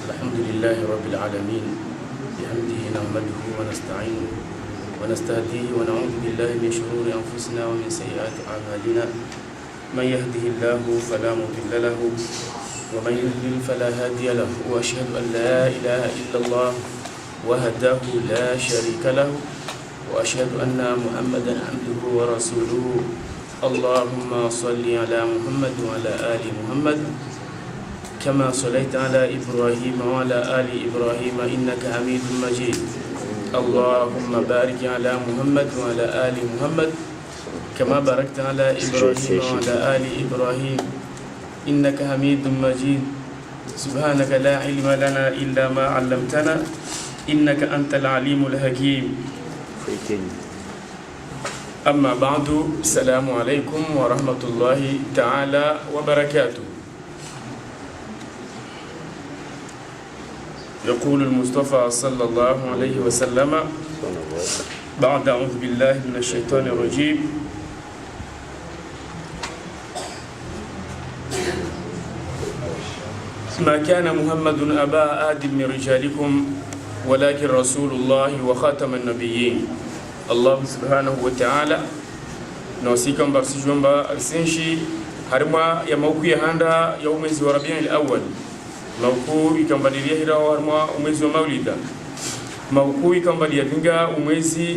الحمد لله رب العالمين بحمده نحمده ونستعينه ونستهديه ونعوذ بالله من شرور أنفسنا ومن سيئات أعمالنا من يهده الله فلا مضل له ومن يضلل فلا هادي له وأشهد أن لا إله إلا الله وحده لا شريك له وأشهد أن محمدا عبده ورسوله اللهم صل على محمد وعلى آل محمد كما صليت على إبراهيم وعلى آل إبراهيم إنك حميد مجيد اللهم بارك على محمد وعلى آل محمد كما باركت على إبراهيم وعلى آل إبراهيم إنك حميد مجيد سبحانك لا علم لنا إلا ما علمتنا إنك أنت العليم الحكيم أما بعد السلام عليكم ورحمة الله تعالى وبركاته. يقول المصطفى صلى الله عليه وسلم بعد أعوذ بالله من الشيطان الرجيم ما كان محمد أبا آدم من رجالكم ولكن رسول الله وخاتم النبيين. الله سبحانه وتعالى نوصيكم برسجون بأرسنشي هرما يموكي هاندا يوم ربيع الأول mauku ikambadilia hira warma umwezi wa maulida mauku ikambadia vinga umwezi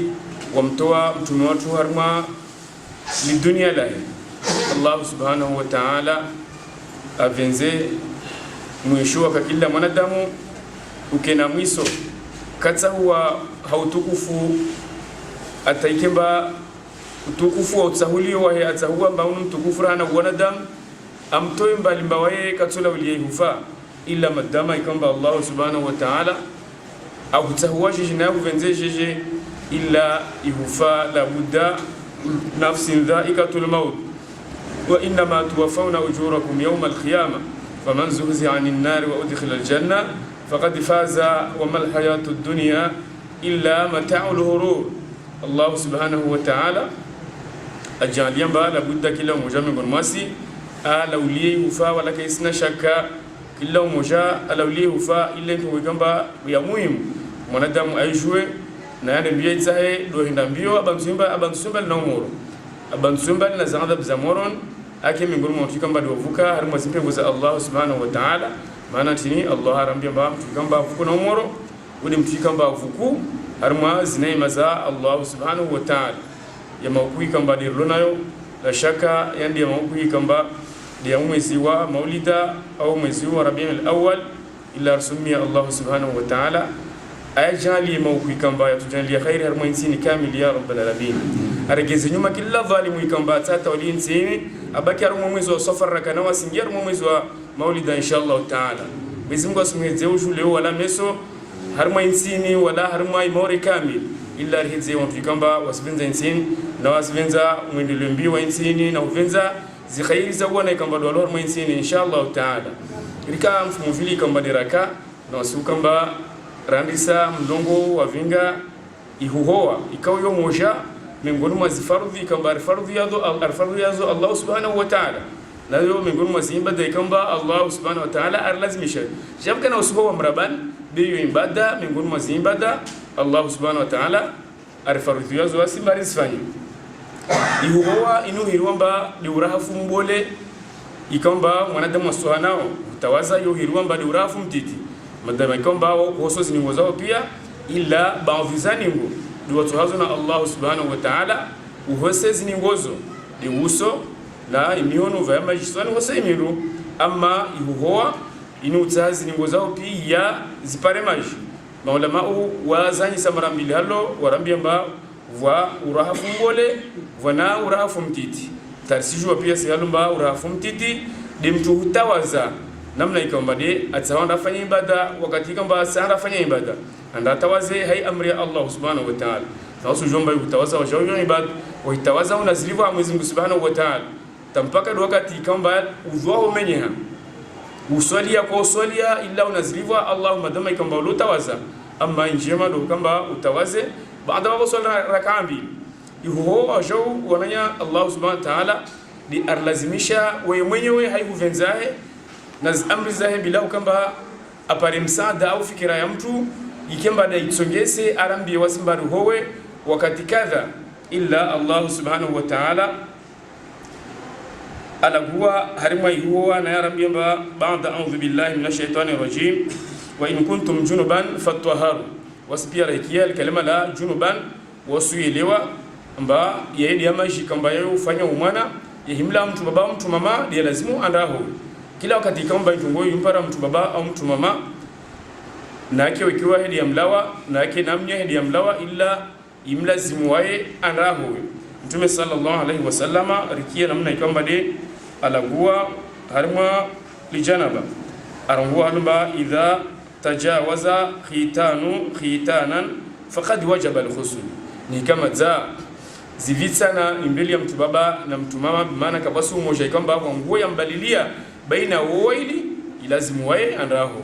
wa mtoa mtume watu harma ni dunia lahi. Allah subhanahu wa ta'ala avenze mwisho kwa kila mwanadamu ukena mwiso katsa huwa hautukufu ataikemba utukufu wa utsahulio wa atsahuwa mbaunu mtukufu rana wanadamu amtoe mbali mbawaye katsula uliyehufa illa madama ikamba Allah subhanahu wa ta'ala akutahuwaje jinahu venzeje illa ihufa la budda nafsin dhaikatul maut wa inma tuwaffawna ujurakum yawm al-qiyamah faman zuhziha 'anil nar wa udkhila al-janna faqad faza wa mal hayatud dunya illa mata'ul ghurur. Allah subhanahu wa ta'ala ajaliamba la budda kila mmoja mwasi ala uliye hufa wala kaisna shaka kila mmoja alaulie hufa ile kwamba ya muhimu mwanadamu aijue na yale mbia itsahe do hinda mbio abansumba na umoro abansumba na zaadab za moron ake minguru mtu kwamba dovuka harimo zimpengo za Allah subhanahu wa ta'ala maana tini Allah harambia mba mtu kwamba fuku na umoro uli mtu kwamba fuku harimo zinaima za Allah subhanahu wa ta'ala ya maukui kwamba dirlonayo la shaka yandi ya maukui kwamba dia mwezi wa maulida au mwezi wa Rabiul Awwal ila rasumia Allah subhanahu wa ta'ala ajali mauki kamba yatujalia khairi harmo insini kamil ya rabbal alamin. Arigeze nyuma kila dhalimu ikamba tata wali insini abaki harmo mwezi wa Safar rakana wasingia harmo mwezi wa maulida inshallah ta'ala. Mwezi Mungu asumheze ujule wala meso harmo insini wala harmo imore kamil illa riheze wamfikamba wasvenza insini na wasvenza mwendele mbiwa insini na uvenza zikhairi za wana ikamba do alor insini inshallah ta'ala. Rika mfumufili kamba diraka na wasukamba randisa mdongo wa vinga ihuhoa ikaw yo moja miongoni mwa zifardhi kamba alfardhi yazo Allah subhanahu wa ta'ala na yo miongoni mwa ibada ikamba Allah subhanahu wa ta'ala arlazimisha jamkana usuhoa mraban biyo ibada miongoni mwa ibada Allah subhanahu wa ta'ala alfardhi yazo asimbari sifanye ihuhoa inuhirwamba liurahafu mbole ikamba mwanadamu aswanao utawaza yo hirwamba liurahafu mtiti madama ikamba wao kuhoso ziningo zao pia ila baadhizani ngo liwatu hazo na Allah subhanahu wa ta'ala uhose ziningozo liuso na imiono vya majiswani hose imiru ama ihuhoa inu utahazi ziningo zao pia zipare maji maulama wazanyi samarambili halo warambia mba wa urahafu mbole wana urahafu mtiti tarsijua pia sihalumba urahafu mtiti de mtu hutawaza namna ikamba de atawanda fanya ibada wakati kamba sana fanya ibada anda tawaze hai amri Allah subhanahu wa ta'ala na usujomba hutawaza wa jawu ibada wa hutawaza unaziliwa Mwenyezi Mungu subhanahu wa ta'ala tampaka wakati kamba udhwa umenyeha uswalia kwa uswalia illa unaziliwa Allah madama ikamba utawaza amma njema do kamba utawaze baada wa swala rak'a mbili ihuho wajau wananya Allah subhanahu wa ta'ala li arlazimisha wewe mwenyewe haikuvenzae na amri zahe bila kamba apare msaada au fikira ya mtu ikemba da itsongese arambi wasimbaru howe wakati kadha, illa Allah subhanahu wa ta'ala alaguwa harimwa ihuwa na ya rabbi mba ba'da a'udhu billahi minash shaitani rajim wa in kuntum junuban fatwaharu. Wasipia rekia kalima la junuban wasuelewa mba yaedi ya maji kamba yao ufanya umwana yahimla mtu baba mtu mama dia lazimu andaho kila wakati kamba itungo yumpara mtu baba au mtu mama na yake ikiwa hedi ya mlawa na yake namnya hedi ya mlawa illa imlazimu wae andaho. Mtume sallallahu alaihi wasallama rikia namna ikamba de alaguwa harimwa lijanaba arangua halumba idha tajawaza khitanan faqad wajaba al-ghusl. Ni kama za zivitsana imbeli ya mtu baba na mtu mama, maana kabasu moja ikamba kwa nguo ya mbalilia baina waili ilazimu wae andaho,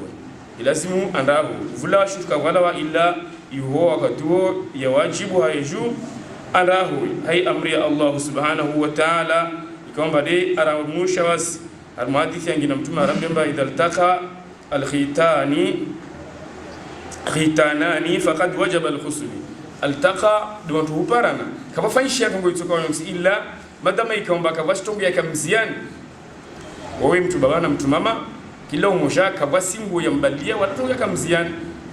ilazimu andaho vula shuka wala wa illa yuho wakatuo ya wajibu haiju andaho. Hai amri ya Allah subhanahu wa ta'ala ikamba de aramusha was almuhadithi angina mtume arambemba idha altaka khitanani faqad wajaba al-ghusl. Altaka duwantu huparana kama fanshia kongo itoka yonsi illa madama ikamba kabashtongo ya kamziani wawe mtu baba na mtu mama kila umoja kabasimbo ya mbalia watu ya kamziani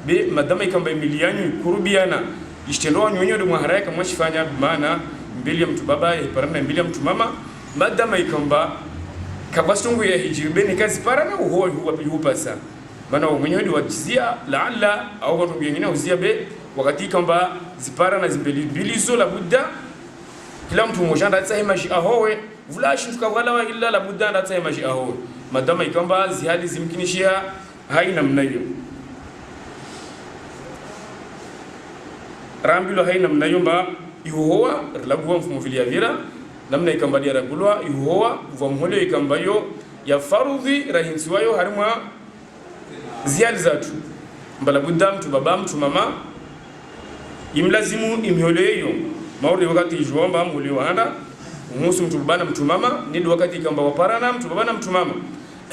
be madama ikamba emiliani kurubiana ishtendo nyonyo de muharaka mwashifanya maana mbili ya mtu baba ya parana mbili ya mtu mama madama ikamba kabashtongo ya hijirbe ni kazi parana uho hupasa maana mwenyewe wajizia laalla au watu wengine uzia be wakati kamba zipara na zibilizo la budda kila mtu mmoja ndatsa imaji ahowe vula shuka wala wa illa la budda ndatsa imaji ahowe madama ikamba zihadi zimkinishia haina mnayo rambilo haina mnayo mba ihowa laguwa mfumo vile vira namna ikamba dia ragulwa ihowa vamhole ikamba yo ya farudhi rahinsiwayo harimwa zihadi zatu mbala budda mtu baba mtu mama imlazimu imholeyo mauri wakati juomba muli wanda umusu mtu baba na mtu mama ni wakati kamba waparana mtu baba na mtu mama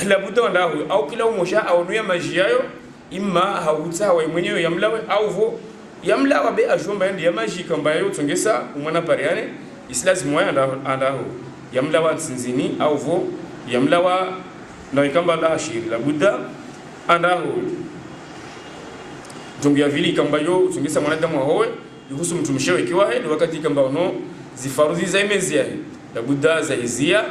la budda wandaho au kila umosha au nuya majiayo imma hautsa wa mwenyewe yamlawe au vo yamlawa be ajomba ndi ya maji kamba yo tongesa umwana pariane islazimu wa andaho yamlawa tsinzini au vo yamlawa na ikamba la ashir la budda andaho tungu ya vili kamba yo tungisa mwanadamu ahowe yuhusu mtumishewe ikiwa hedi wakati kamba ono zifaruzi za imezi ya la budda za hizia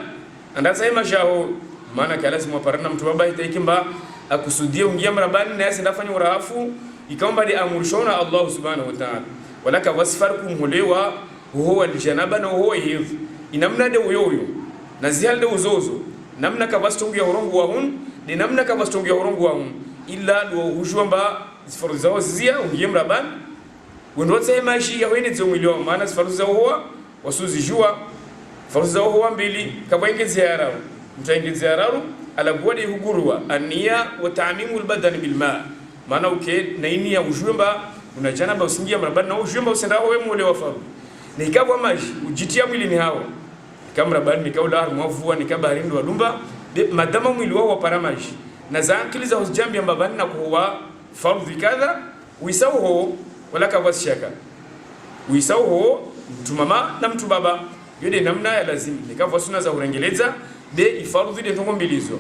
andaza ima shaho maana kalasi mwaparana mtu baba hita ikimba akusudia ungia mrabani na yasi ndafanya urahafu ikamba di amurishona Allah subhanahu wa ta'ala walaka wasfarku mhulewa uhowa lijanaba na uhowa hivu inamna de uyoyo na zihalde uzozo namna kabastongu ya horongu wa hun ni namna kabastongu ya horongu wa hun illa duwa uhujua mba zifaruzi zao zizia ungia mrabani wendotse maji ya wene zomwilio maana zifaruzi zao huwa wasuzi jua faruzi zao huwa mbili kabwenge ziyararu mtainge ziyararu alaguwade hugurwa ania wa ta'mimu albadan bil ma maana uke na inia ujumba unajanaba usingia mrabani na ujumba usenda wewe mule wa faru nikabwa maji ujitia mwili ni hawa kamrabani nikaula harmwavua nikabari ndo walumba madama mwili wao para maji na zankiliza hosjambi ambavani na kuwa fardhi kadha wisauho wala kawashaka wisauho mtu mama na mtu baba yode namna ya lazima nikavwa suna za urengeleza be ifardhi de tongo mbilizo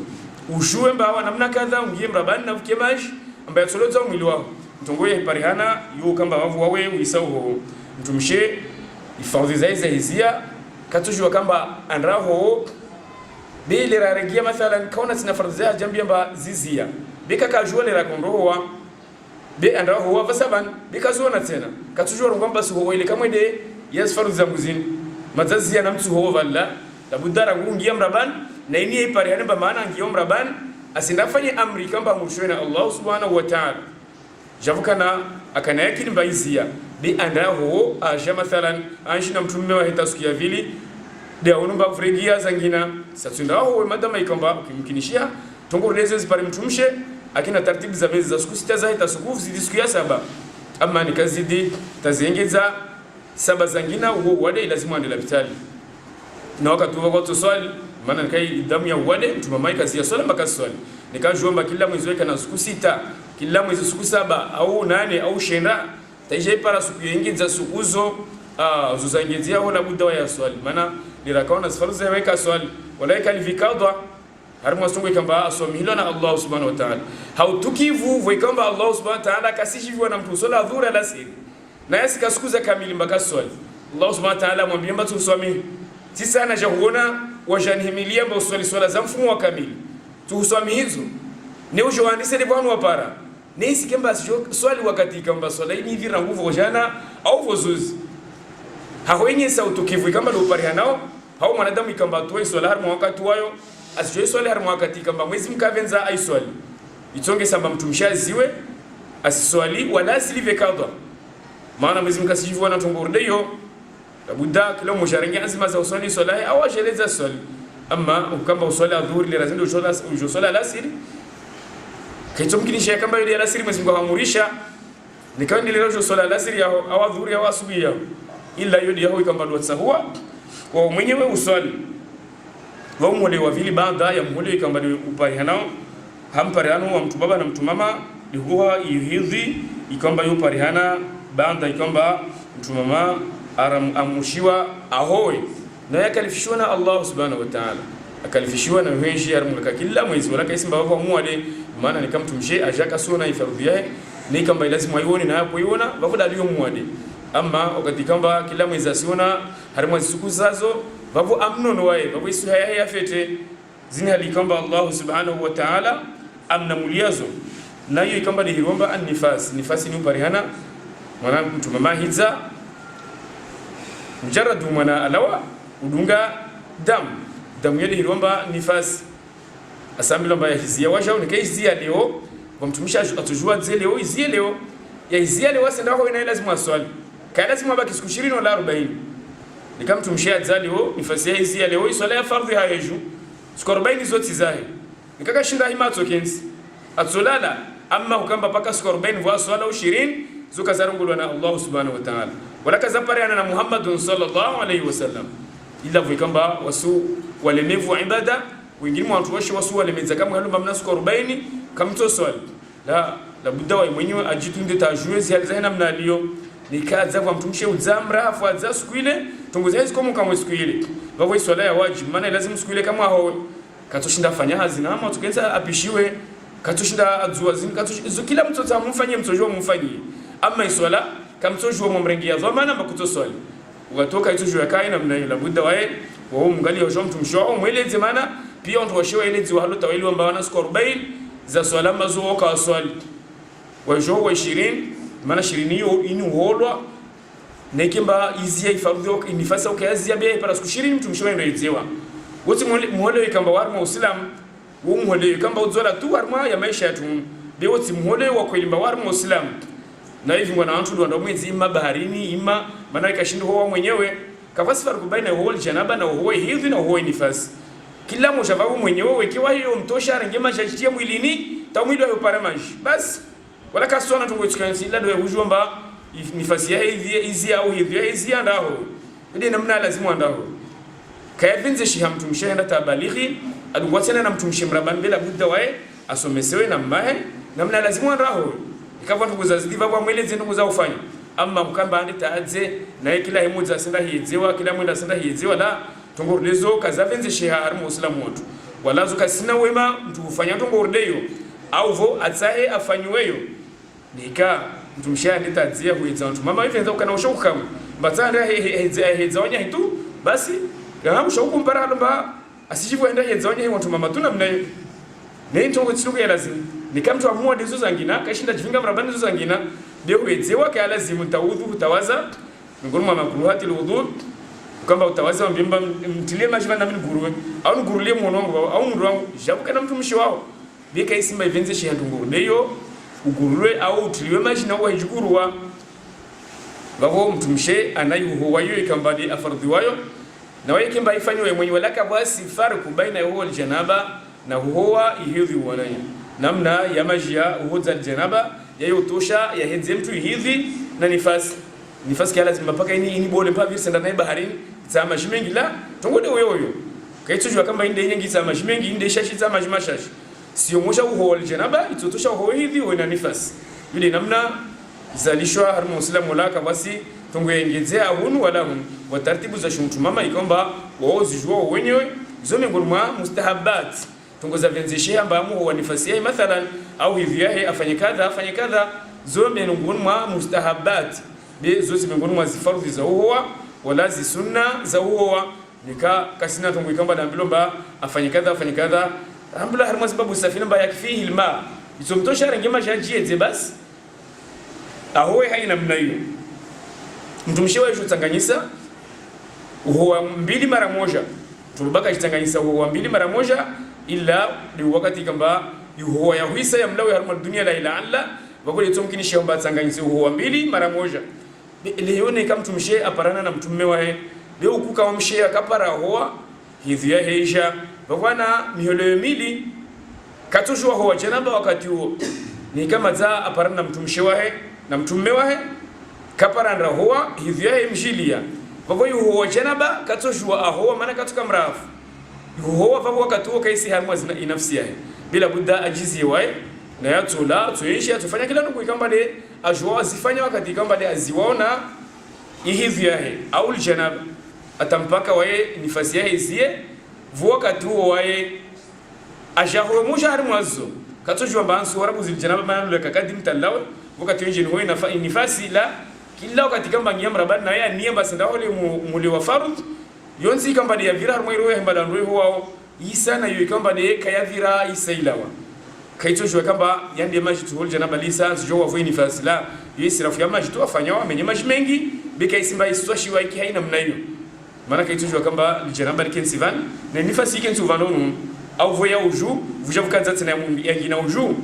ushue mbawa namna kadha ungie mrabani na vuke maji ambaye tsoloza mwili wao mtongoye parihana yu kamba wavu wawe wisauho mtumshe ifardhi za hizia katujua kamba andraho bile raregia mathalan kaona sina fardhi za jambi amba zizia beka kajua le rakondoa be andraho wa vasaban beka zona tena katujua ngamba suho ile kamwede yes fardhi za muzini mazazia na mtu ho valla labudara ngungia mraban na ini ipari hanamba maana ngio mraban asindafanye amri kamba mushwena Allah subhanahu wa ta'ala javukana akana yakini mbaizia bi andraho aja mathalan anshina mtume wa hitasukia vili de onumba fregia zangina satsundaho madama ikamba kimkinishia tongorezo zipari mtumshe akina taratibu za mezi za siku sita za hitasukufu zidisikia saba ama nikazidi taziengeza saba zangina uho wade lazima ande lapitali na wakati wa watu swali maana nikai damu ya wale mtumama kazi ya swala mpaka swali nikajomba kila mwezi weka na siku 6 kila mwezi siku 7 au 8 au shenda taisha para siku nyingi za siku zo zuzangezia wala buda ya swali maana nirakaona sifaru za weka swali wala kalifikaadwa harimo sungu ikamba asomi hilo na Allah subhanahu wa ta'ala hautukivu voikamba Allah subhanahu wa ta'ala kasishivu na mtu swala dhura la siri na yasi kasukuza kamili mpaka swali Allah subhanahu wa ta'ala mwambie mtu uswami sisi ana jahuna wajanhimilia mba uswali swala za mfumo wa kamili tuhuswami hizo ne ujoandise de bwana wapara ne isikemba swali wakati kamba swala hii hivi na nguvu jana au vozuzi hawenye sautukivu kama lo pari hanao hao mwanadamu ikamba tuwe swala harimo wakati wayo asijue swali harimo wakati kamba mwezi mkavenza ai swali itonge samba mtumshaziwe asiswali wala silive kadwa maana mwezi mkasijivu wana tungurde yo buda kila musharengi azima za uswali swala au ajeleza swali ama ukamba uswali adhuhuri le lazima uswali alasiri kitu mkini shaka kamba ile alasiri mwezi mkahamurisha nikawa ndile leo swali alasiri au adhuhuri au asubuhi yao ila yodi yao ikamba dwatsa huwa wa mwenyewe uswali wao mwele wa vili baada ya mwele ikamba upari hanao hampari hano wa mtu baba na mtu mama huwa yuhidhi ikamba yupari hana baada ikamba mtu mama amushiwa ahoe na yakalifishwa na Allah subhanahu wa ta'ala akalifishwa na weshi armulaka kila mwezi wala kaisi mbaba muade maana ni kama tumshe ajaka sona ifardhiya ni kama lazima ione na hapo iona bafuda aliyo muade amma wakati kamba kila mwezi asiona harimo siku zazo babu amnono wae babu isu haya fete zini hali kamba Allah subhanahu wa ta'ala amna muliazo nayo ikamba ni hiromba an nifasi ni uparihana mwana mtu mama hiza mjaradu mwana alawa udunga damu yele hiromba nifasi asambi lomba ya hizia wajao nikai hizia leo wamtumisha atujua ze leo hizia leo ya hizia leo senda ho ina lazima swali kaya lazima baki siku 20 wala 40 nikamtumshia zalio nifasi ya hizia leo swala ya fardhi hayeju siku 40 zote zahe nikaka shinda himato kensi atsolala amma ukamba paka siku 40 wa swala 20 zukazarungulwa na Allah subhanahu wa ta'ala wala kazapariana na Muhammadun sallallahu alayhi wasallam ila vikamba wasu walemevu ibada wengine watu washe wasu walemeza kama halomba mna siku 40 kamto swali la budda wa mwenyewe ajitunde tajuezi halizana mna lio nikaza kwa mtumshe uzamra afu aza siku ile tungoza hizo kama siku ile babo swala ya wajibu maana lazima siku ile kama hao katoshinda fanya hazina ama tukenza apishiwe katoshinda azuazini katoshinda kila mtu atamfanyie mtojo mumfanyie ama iswala kamtojo mumrengia dhamana makutoswali watoka itojo yakai na mnaila budda wae wao mngali yojo mtumsho au mweleze maana pia watu washewa ile ziwa halota wale ambao wana siku 40 za swala mazo kwa swali wajo wa 20 maana 20 hiyo inu holwa nekimba izia ifardhi inifasa ukaazia bia para siku 20 mtumsho ndio yezewa wote muhole kamba warma uislamu wo muhole kamba uzola tu warma ya maisha yetu be wote muhole wa kuilimba warma uislamu na hivi mwana wantu ndo mwezi ima baharini ima maana ikashinda huwa mwenyewe kafasi farku baina huwa janaba na huwa hivi na huwa nifasi kila mmoja wao mwenyewe wekiwa hiyo mtosha rengema chachitia mwilini tamwili wa upara maji basi wala kasona tungo tukansi ila ndo hujomba nifasi ya hizi au hizi ndaho ndio namna lazima ndaho kayavinze shiha mtumshenda tabalighi adungwatena na mtumshi mraban bila budda wae asomesewe na mbahe namna lazima ndaho ikawa nduguza zidiva kwa mweleze nduguza ufanya amma mkamba ande taadze na kila himoza senda hiyezewa kila mwenda senda hiyezewa la tongordezo kazavenze shiha harmu uislamu wote wala zukasina wema mtu ufanya tongordeyo au vo atsahe afanyweyo nika mtumshi ande taadzia huiza mtu mama hivi ndio kana ushoka mbatanda hezawanya hitu basi kama ushoku mpara lomba asijivu enda hezawanya mtu mama tuna mnayo ne ntongo tsiluka lazima nikamtu amua ndizo zangina kashinda jivinga mrabani ndizo zangina ndio huezewa kwa lazima utaudhu utawaza nguruma makruhati alwudu kamba utawaza mbimba mtilie maji na mimi nguruwe au ngurulie monongo au mndu wangu jabuka na mtumishi wao bika isimba ivenze shi ndungu ndio ugurwe au utiliwe maji na uwa hijikuruwa babo mtumishe anayuhuwa hiyo ikambadi afardhi wayo na wae kimba ifanywe mwenye walaka basi farku baina huwa aljanaba na huwa ihidhi wananya namna ya majia uhodza aljanaba yayo tosha ya hedze mtu ihidhi na nifasi kia lazima paka ini bole pa vile senda na baharini tsama shimengi la tongode wewe kaitujwa kamba inde nyingi za maji mengi inde shashi za maji mashashi sio mosha uho aljanaba itotosha uho hivi wena nifasi yule namna zalishwa har muslimu laka basi tungengezea hunu wala hunu wa taratibu za shumtu mama ikomba wao zijua wenyewe zo miongoni mwa mustahabat tungoza vyanzishia ambamu wa nifasi yake mathalan au hivi yake afanye kadha zo miongoni mwa mustahabat be zo miongoni mwa zifardhi za uhoa wala zi sunna za uhoa nika kasina tungu ikamba na bilomba afanye kadha ambula harma sababu safina ba yakfihi alma isomtosha rengema jajieze basi ahoe haina namna hiyo mtumishi wewe utanganyisa uhoa mbili mara moja tulibaka itanganyisa uhoa mbili mara moja ila ni wakati kamba uhoa ya hisa ya mlawi harma dunia la ila alla wakole tumkini shamba tanganyisa uhoa mbili mara moja leo ni kama mtumishi aparana na mtume wae leo ukuka wamshia akapara hoa hivi ya heisha bwana miholo mili katujua hoa janaba wakati huo ni kama za aparana na mtumishi wae na mtume wae kapara nda hoa hivi ya mjilia bwana hoa janaba katujua hoa maana katuka mrafu hoa bwana wakati huo kaisi harma zina inafsi yake bila buda ajizi wae na yatula tuishi atufanya kila ndugu kamba de ajua zifanya wakati kamba de aziwaona hivi ya au janaba atampaka wae nifasi yake zie wakati huo wae ajahumusha harmwazo katojwa bansu warabu ziljanaba maana le kakadi mtalawe wakati wengi ni hoina nifasi la kila wakati kamba nyamra bad na ya niamba senda wale muli wa farud yonsi kamba de vira harmoiro ya mbala ndio wao isa na yo kamba de kaya vira isailawa kaitojwa kamba yande maji tu janaba lisansi jo wa nifasi la yesi rafu ya maji tu afanywa amenye maji mengi bika isimba iswashi wa iki haina mna hiyo maana kaitujwa kamba janaba likensivan na nifasi ikensuvanonu au voya uju vuja vukaza tena yangina uju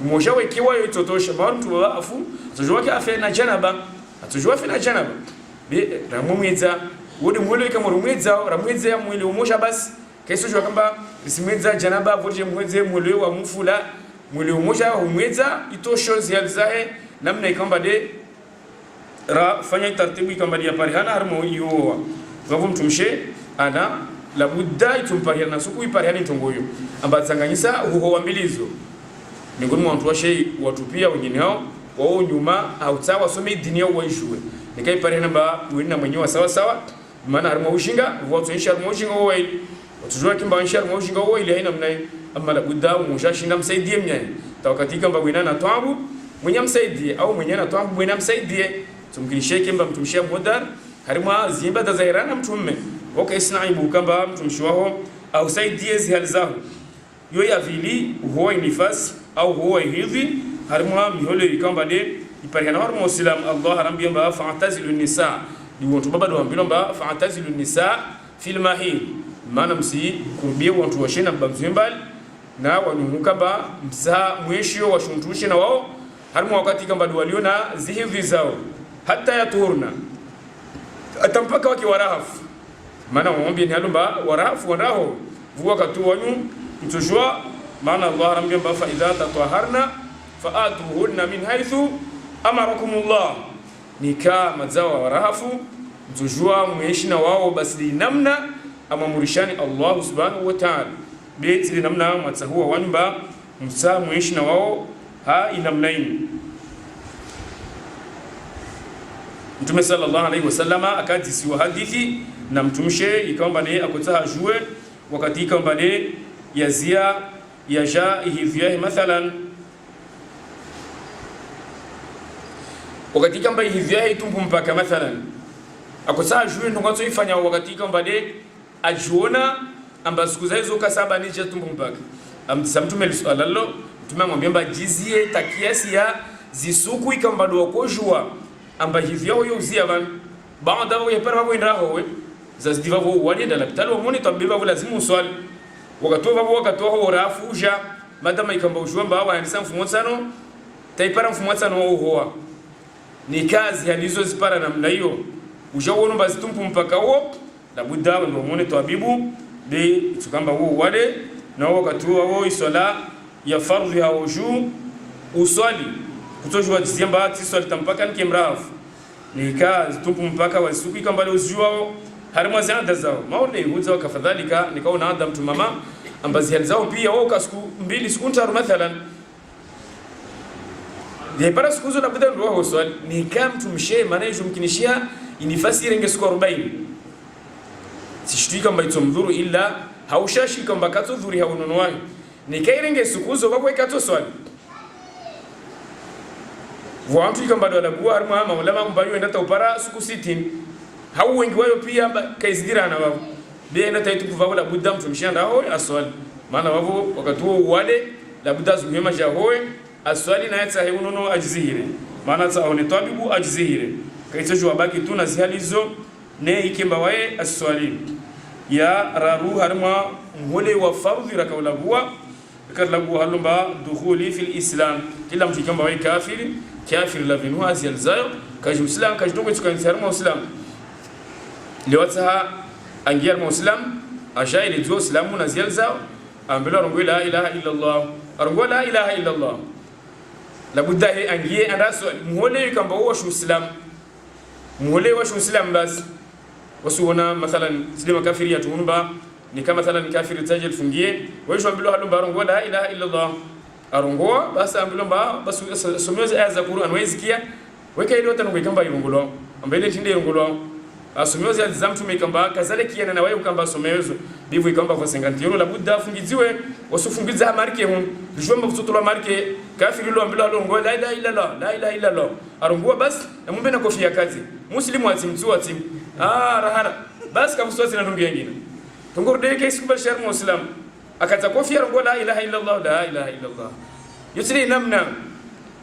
moja wekiwa yototosha baro mtu baba afu atujwa ka afa na janaba atujwa afa na janaba be ramumweza wodi mwele kama rumweza ramweza ya mwele umosha basi kaitujwa kamba isimweza janaba voje mweze mwele wa mfula mwele umosha umweza itosho zialzae namna ikamba de ra fanya taratibu ikamba dia parihana harmo yoa vavu mtumshe ana labudda itumpariana suku ipariana ntongoyo amba tsanganyisa huho wambilizo miongoni mwa watu washe watupia wengine hao wao nyuma au sawa some dini yao waishwe nikai pariana ba wina mwenyewe sawa maana harmo ushinga watu insha harmo ushinga wao watujua kimba insha harmo ushinga wao ile haina mnaye amma labudda mshashinda msaidie mnyaye tawakati kamba wina na twabu mwenye msaidie au mwenye na twabu mwenye msaidie tumkilishe kimba mtumshia modar harima zimba da zairana mtume waka isnaibu kamba mtumshi wao au saidie zihalizahu yo ya vili huwa nifasi au huwa hivi harima mihole kamba de ipariana harimo islam Allah harambia ba fa'tazilu nisa ni watu baba do ambilo ba fa'tazilu nisa fil mahil maana msi kurbia watu washina babzimbal na wanyumuka ba msa mweshio washuntushe na wao harimo wakati kamba waliona zihivi zao hata yaturna atampaka waki warafu maana mwambie ni alomba warafu wanaho vuwa katu wanyu mtujua maana Allah anambia fa idha tataharna faatuhunna min haythu amarakumullah nika mazawa warafu mtujua mwishi na wao basi namna amamurishani Allah subhanahu wa ta'ala beti namna matsahuwa wanba msa mwishi na wao ha inamnaini Mtume sallallahu alaihi wasallama akadisiwa hadithi na mtumshe ikamba ne akotaha jue wakati ikamba ne yazia yaja hivyahi mathalan wakati ikamba hivyahi tumpu mpaka mathalan akotaha jue ntongato ifanya wakati ikamba ne ajuona amba siku za hizo kasaba nije tumpu mpaka amtisa mtume sallallahu mtume amwambia jizie takiasi ya zisuku ikamba do kojua amba hivyo huyo uzia van baada ya pera wao ndaho we zazidiva wao wali ndala pitalo wamoni tabiva wala lazima uswali wakatoa ho rafuja madama ikamba ujua mba wa hanisa mfumotsano taipara mfumotsano wao hoa ni kazi halizo zipara namna hiyo ujawono bazitumpu mpaka huo labda wamoni tabibu de tukamba wao wale na wakatoa wao iswala ya fardhi ya uju uswali kutojua jizemba tiswali tampaka nikemrafu nika zitumpu mpaka wasuku kamba leo ujuao harimo ziada zao maone huza kafadhalika nikaona ada mtu mama ambazi hali zao pia wao siku 2 siku 3 mathalan de para siku zote labda ndio wao swali ni kama mtu mshe maana yumkinishia inifasiri nge siku 40 sishitui kama itomdhuru illa haushashi kama katudhuri haunonwayo ni kairenge siku zo kwa ikato swali wantu kama bado anakuwa harimo ama ulama mbayo enda taupara siku 60 hau wengi wao pia kaizidira na wao bia na taitu kuva la budda mtu mshanda hao aswali maana wao wakati huo wale la budda zungema ja hao aswali na yatsa heunono ajzihire maana tsa one tabibu ajzihire kaitso jwa baki tu na zihalizo ne ikimba wae aswali ya raru harma mwole wa fardhi rakaula huwa kadlabu halumba dukhuli fil islam kila mtu kamba wae kafiri la vinhu azilzayo kaji islam kaji tongo tukanisarma islam liwatsa angiyar muslim ashairi jo islamu na ziyalzao ambelo arongo la ilaha illa allah arongo la ilaha illa allah la budda he angiye andaso muhole kamba huwa shu islam muhole wa shu islam bas wasuona mathalan silima kafiri yatunba ni kama mathalan kafiri tajil fungie wewe ambelo halumba arongo la ilaha illa allah arongo bas ambelo bas somyoze aya za Qur'an wezikia weka ile wata ngo kamba irongolo ambele tinde irongolo asumiozi alizamtu mekamba kazale kiana na wewe ukamba somezo bivu ikamba kwa 50 euro la budda fungiziwe wasufungiza marke hon jomba kutotola marke kafiri lo ambilo alongo la ilaha illa allah la ilaha illa allah arongwa bas na mumbe na kofia kazi muslimu atimtu atim rahara bas kama swati na ndungu nyingine tungorde kesi kubal shar muslim akata kofia arongwa la ilaha illa allah la ilaha illa allah yusri namna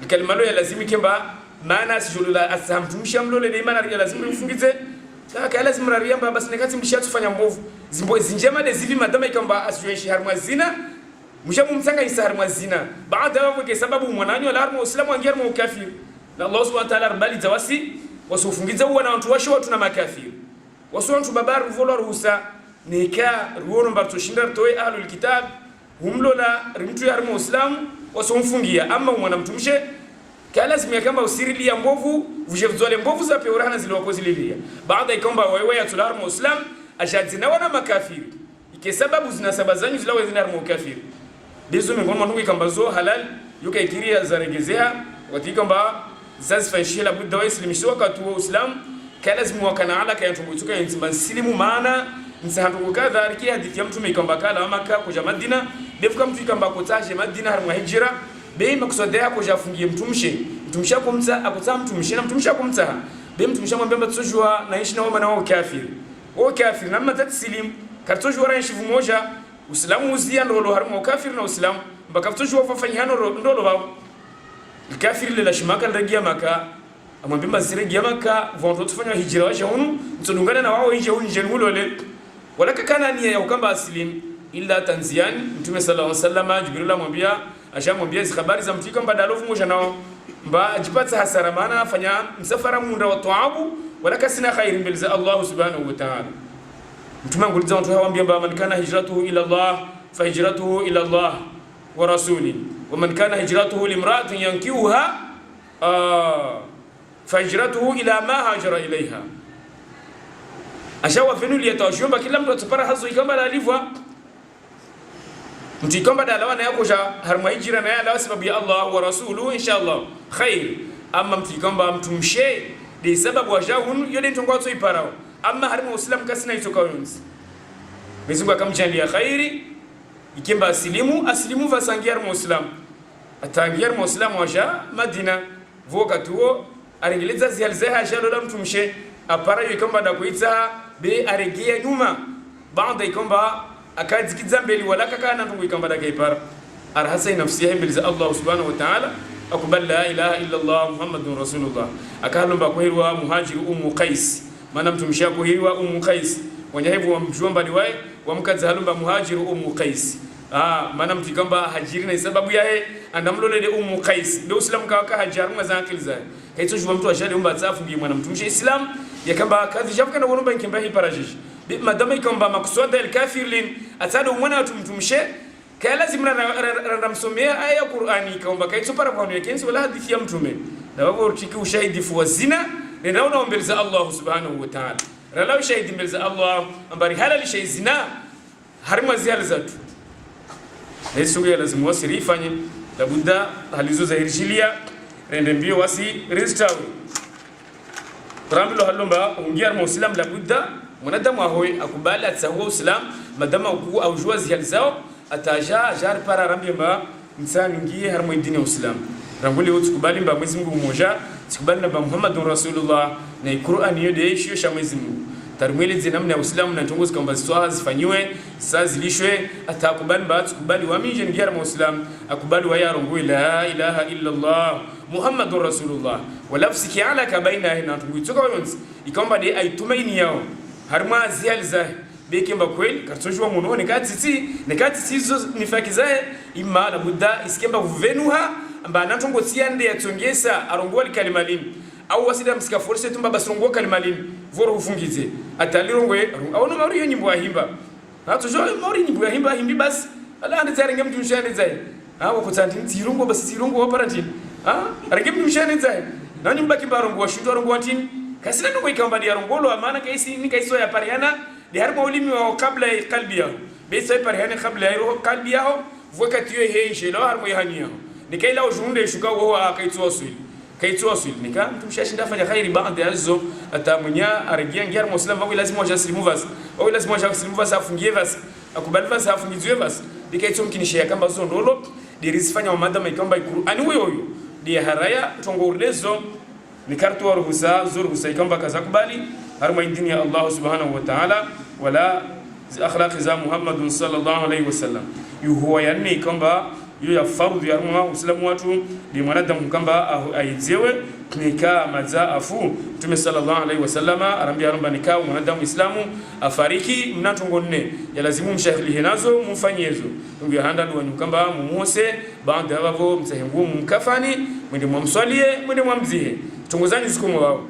kalima lo ya lazimi kemba maana sijulula asamtumsha mlole de maana lazima mfungize kaka lazima rariamba basi nikati mshatufanya mbovu zimbo zinjema de zivi madama ikamba asjueshi harma zina mshamumsanga isa harma zina baada hapo kwa sababu mwananyo la harma uislamu angia harma ukafiri na Allah subhanahu wa ta'ala bali zawasi wasufungiza huwa na watu washo watu na makafiri wasu watu babaru volo ruhusa nika ruono mbato shindar toy ahlul kitab humlola rimtu harma uislamu wasumfungia ama mwanamtumshe lazima kama usirili ya mbovu vujevzole mbovu za peorana ziliwako zililia baada ikomba wewe ya tular muslim ashadzina wana makafiri ike sababu zinasaba zanyu zilawe zinar mukafiri bizo mengoma ndugu ikambazo halal yuka ikiria zaregezea wakati kwamba zazfa shila budda wa islimisho wakati wa islam lazima wakana ala kayantumbutuka yanzimsilimu maana nsahandu kadha ariki hadithi ya mtume kwamba kala maka kuja Madina defuka mtu kwamba kotaje Madina harmu hijra bei makusudi yako jafungie mtumshe akumza akuta mtumshe na mtumshe akumza bei mtumshe mwambia mtsojua naishi na wao na wao kafiri na mata tislim kartojua raishi vumoja uislamu uzia ndolo harimo kafiri na uislamu mpaka mtsojua fafanya ndolo wao kafiri la shimaka ndagia maka amwambia basirejia maka vonto tufanya hijra wa shahunu mtundungana na wao nje unje ngulole wala kana nia ya ukamba aslim illa tanzian mtume sallallahu alaihi wasallam jibril amwambia ashamwambia habari za mfika mbadalofu moja nao mba ajipata hasara maana afanya msafara munda wa tuabu wala kasina khairin bil Allah subhanahu wa ta'ala mtume anguliza watu hawaambia mba man kana hijratuhu ila Allah fa hijratuhu ila Allah wa rasuli wa man kana hijratuhu limra'atin yankihuha fa hijratuhu ila ma hajara ilaiha ashawa fenuli yatawashomba kila mtu atapara hazo ikamba alivwa mtu kwamba dalawana yako ja harma hijra na yala sababu ya Allah wa rasuluhu inshallah khair amma mtu kwamba mtumshe de sababu wa jahun yode ntongwa to iparao amma harma uislam kasina itoka yonzi mizungu akamjalia khairi ikimba aslimu vasangia harma uislam atangia harma uislam waja Madina voka tuo arengeleza zialzeha jalo la mtumshe apara yikomba da kuita be aregea nyuma baada ikomba akazikiza mbele wala kakana ndugu ikamba dake ipara arhasa nafsihi bil Allah subhanahu wa ta'ala akubal la ilaha illa Allah muhammadur rasulullah akalomba kuhirwa muhajiru qais maana mtumshia kuhirwa qais wanyahebu wa mjomba liwae wamkaza halomba muhajiru qais maana mtikamba hajiri na sababu yae andamlolele qais ndio islam kawaka hajaru mazakil za kaito jwa mtu ashali umba tsafu bi mwana mtumshia islam yakamba kazi jafika na wonomba nkimba hi parajish madama ikomba makusuda al-kafirin atado mwana tumtumshe kaya lazima ramsomea aya ya Qur'ani ikomba kaito para kwa nyekenzi wala hadithi ya mtume na wao urtiki ushahidi fu wazina ndio naomba mbele za Allah subhanahu wa ta'ala ralaw shahidi mbele za Allah ambari halali shay zina harima zihal zatu hizo ya lazima wasirifanye labda halizo za hirshilia rende mbio wasi restawi ramlo halomba ungiar muslim labda mwanadamu ahoy akubali atsahuwa uslam madama uku au jua zihal zao ataja jar para rambia msani ngie harimo dini uslam ranguli utukubali mba Mwenyezi Mungu mmoja tukubali na Muhammadur Rasulullah na Qur'an yode shio sha Mwenyezi Mungu tarumeli zinamna ya Uislamu na tongozi kwamba swala zifanywe saa zilishwe atakubali ba tukubali wa mije ngiara Muislam akubali wa ya rongo la ilaha illa Allah Muhammadur Rasulullah wala fsiki alaka baina hina tunguitoka yonzi ikomba de aitumaini yao harma zialza bekemba kweli kartojwa muno nekati hizo nifakizae imma la budda iskemba kuvenuha amba natongo tiande yatongesa arongwa kalimalini au wasida msika force tumba basongo kalimalini voro ufungize atalirongwe au no mari nyimbo ahimba natojwa mari nyimbo ahimba himbi bas ala ndizarenge mtushane zai hawo kutanti tirungo basi tirungo operati arenge mtushane zai na nyumba kibarongo washuto rongo watini kasina ndo ikamba dia rongolo amana kaisi ni kaiso ya pariana de harma ulimi wa kabla qalbi yao besa pariana kabla ya qalbi yao wakati yo heje lo harmo yahania nikaila ujunde shuka wa kaitoswil nika tumshashinda fanya khairi baadhi yazo atamunya aragia ngiar muslim wa lazima wajaslimu vas au lazima wajaslimu vas afungie vas akubali vas afungizwe vas dikaito mkinishia kamba zo ndolo dirisifanya madama ikamba Qur'ani huyo di haraya tongorezo nikartu waruhusa zuruhusa ikamba kazakubali harma dini ya Allah subhanahu wa ta'ala wala akhlaq za Muhammad sallallahu alayhi wasallam yuhuwa yani ikamba yu ya fardhu ya Uislamu watu ni mwanadamu kamba aizewe nika maza afu Mtume sallallahu alayhi wasallama arambia romba nika mwanadamu Islamu afariki mnatongo nne ya lazimu mshahilihe nazo mfanyezo ndio handa duwanyu kamba mumose baada ya wavo msahengu mkafani mwende mwamswalie mwende mwamzihe tongozani zikomo wao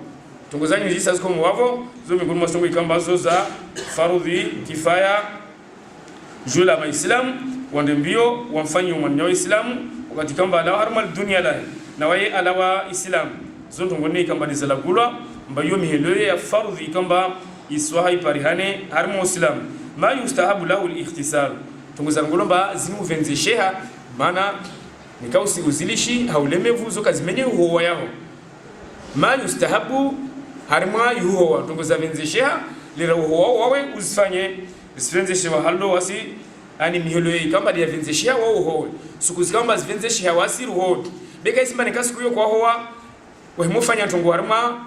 tongozani zisa zikomo wavo zo miguru masongo ikamba zo za fardhi kifaya jula maislamu wande mbio wamfanyi umanya wa Islamu wakati kamba ala harmal dunia lahi na waye alawa Islam zonto ngoni kamba dizala gulwa mbayo mihelo ya fardhi kamba iswaha iparihane harmo Islam ma yustahabu lahu al-ikhtisar tunguza ngolomba zimu venze sheha maana nikausi uzilishi haulemevu zo kazimenye huwa yao ma yustahabu harma yuwa tunguza venze sheha lira huwa wawe usifanye usifanye sheha hallo wasi ani mihelo kamba dia venzeshia wao ho sukuzi kamba zvenzeshia wasiru ho beka isimba nikasiku yo kwa hoa wahimufanya tongo harma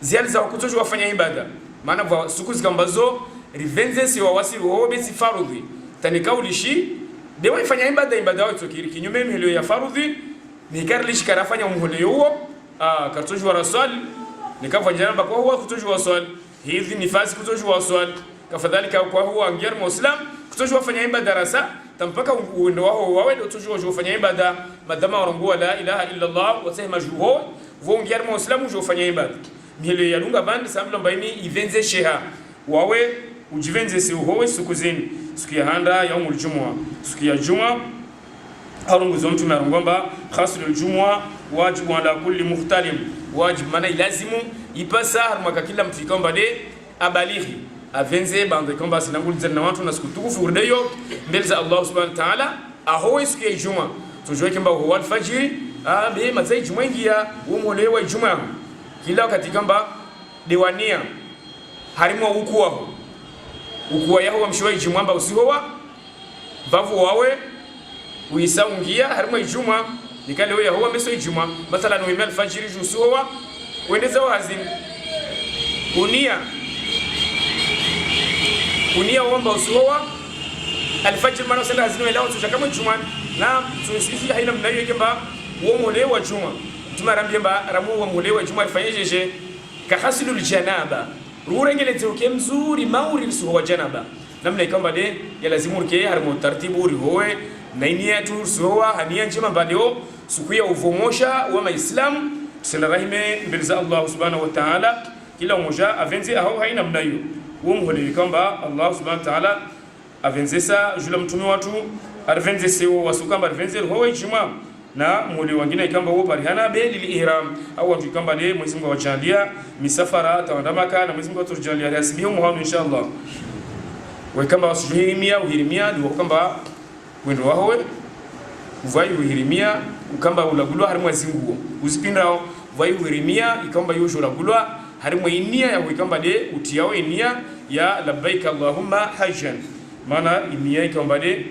ziali za kutojo wafanya ibada maana kwa sukuzi kamba zo rivenze wa wasiru ho besi farudhi tanikaulishi de wafanya ibada wao tokiri kinyume mihelo ya farudhi nikarlishi karafanya mholo huo kartojo wa rasul nikafanya namba kwa hoa kutojo wa swali hivi nifasi kutojo wa swali kafadhalika kwa huwa angiar muslim kutojo wafanya ibada darasa tampaka uendo wao wawe kutojo wafanya ibada madama warongua la ilaha illa Allah wasema juho vongiar muslim jo wafanya ibada mihelo ya lunga bandi samlo mbaini ivenze sheha wawe ujivenze si uhowe sukuzini siku ya handa yaumul jumua siku ya juma harungu zo mtume arongomba khasul jumua wajibu ala kulli muhtalim wajib mana lazimu ipasa harmaka kila mfikamba de abalighi avenze bande komba sinangul na watu na siku tukufu urdeyo mbele za Allah subhanahu wa ta'ala ahowe siku ya Ijumaa tujue kwamba huwa alfajiri be mazai Ijumaa ingia umolewa Ijumaa kila wakati kamba dewania harimo ukuwa yao wamshiwa Ijumaa amba usihowa vavu wawe uisaungia harimo Ijumaa nikale wewe huwa meso Ijumaa mathalan wewe alfajiri usihowa uendeza wazin unia wamba usuwa alfajr mana sala hazino ila watu kama Ijumaa na tunisifi haina mnayo kemba uomolewa Ijumaa tumarambia mba ramu uomolewa Ijumaa ifanyeje ka hasilul janaba rurengele tuke mzuri mauri suwa janaba namna ikamba de ya lazimu rike harimo taratibu uri howe na inia tu suwa hania njema badeo siku ya uvomosha wa maislamu sala rahime mbele za Allah subhanahu wa ta'ala kila mmoja avenze au haina mnayo umhole kamba Allah subhanahu wa ta'ala avenzesa jula mtume watu arvenzese wasukamba arvenze ho Ijumaa na muli wengine ikamba wao parihana be lilihram au watu ikamba le Mwenyezi Mungu awajalia misafara tawadamaka na Mwenyezi Mungu atujalia rasmi muhanu inshallah wekamba wasuhirimia uhirimia ndio kamba wendo wahowe vai uhirimia ukamba ulagulwa harimwa zinguo uzipindao vai uhirimia ikamba yosho ulagulwa harimwa inia ya ikamba de utiao inia ya labbaik allahumma hajjan maana inia ikamba de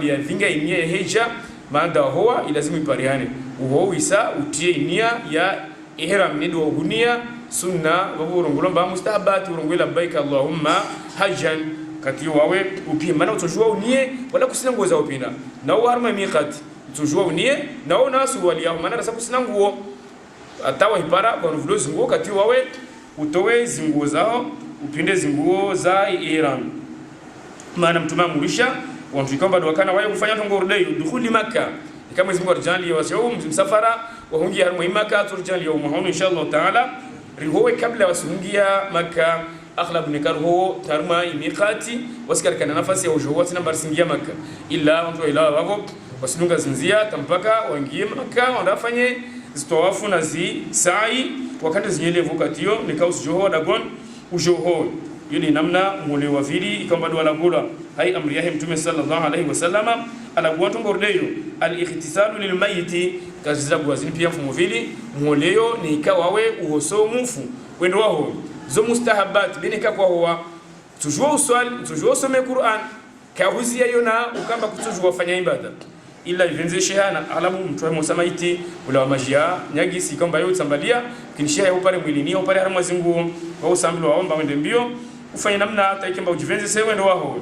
ya vinga inia ya hija maana hoa ilazimu ipariane uho isa utie inia ya ihram nido hunia sunna waburungulo ba mustahabati urungula labbaik allahumma hajjan kati wawe upima na utojua unie wala kusina nguo za upina na uharma miqati utojua unie na unasu wali yao maana sababu kusina nguo atawa hipara kwa nuvulo zinguo kati wawe utowe zinguo zao upinde zinguo za Iran maana mtume amurisha wamfikamba wakana wawe kufanya tongo rudai dukhuli Makkah kama Mwenyezi Mungu arjali wasio msafara wahungi harma Makkah turjali yawm haunu inshallah taala rihowe kabla wasungia Makkah aghlab nikar ho tarma miqati waskar kana nafasi ya ujowa sina barsingia Makkah illa watu ila wako wasinunga zinzia tampaka waingie Makkah wanafanye zitawafu na sa'i wakati zinyele vokatio nikausi joho dagon ujoho yule namna mule wafili ikamba dwala gula hai amri yake mtume sallallahu alaihi wasallama ala watu ngordeyo al-ikhtisalu lilmayiti kaziza bwazini pia mfumo vili muleyo ni ikawawe uhoso mufu wendo wao zo mustahabat binika kwa huwa tujua uswali tujua usome Qur'an kahuzia yona ukamba kutujua fanya ibada illa ivenze shehana alamu mtu musamaiti ula wa majia nyagisi kamba yote sambalia kinishia upare mwilini upare harma zingu kwa usambilo waomba wende mbio ufanye namna hata ikamba ujivenze sewe ndo wao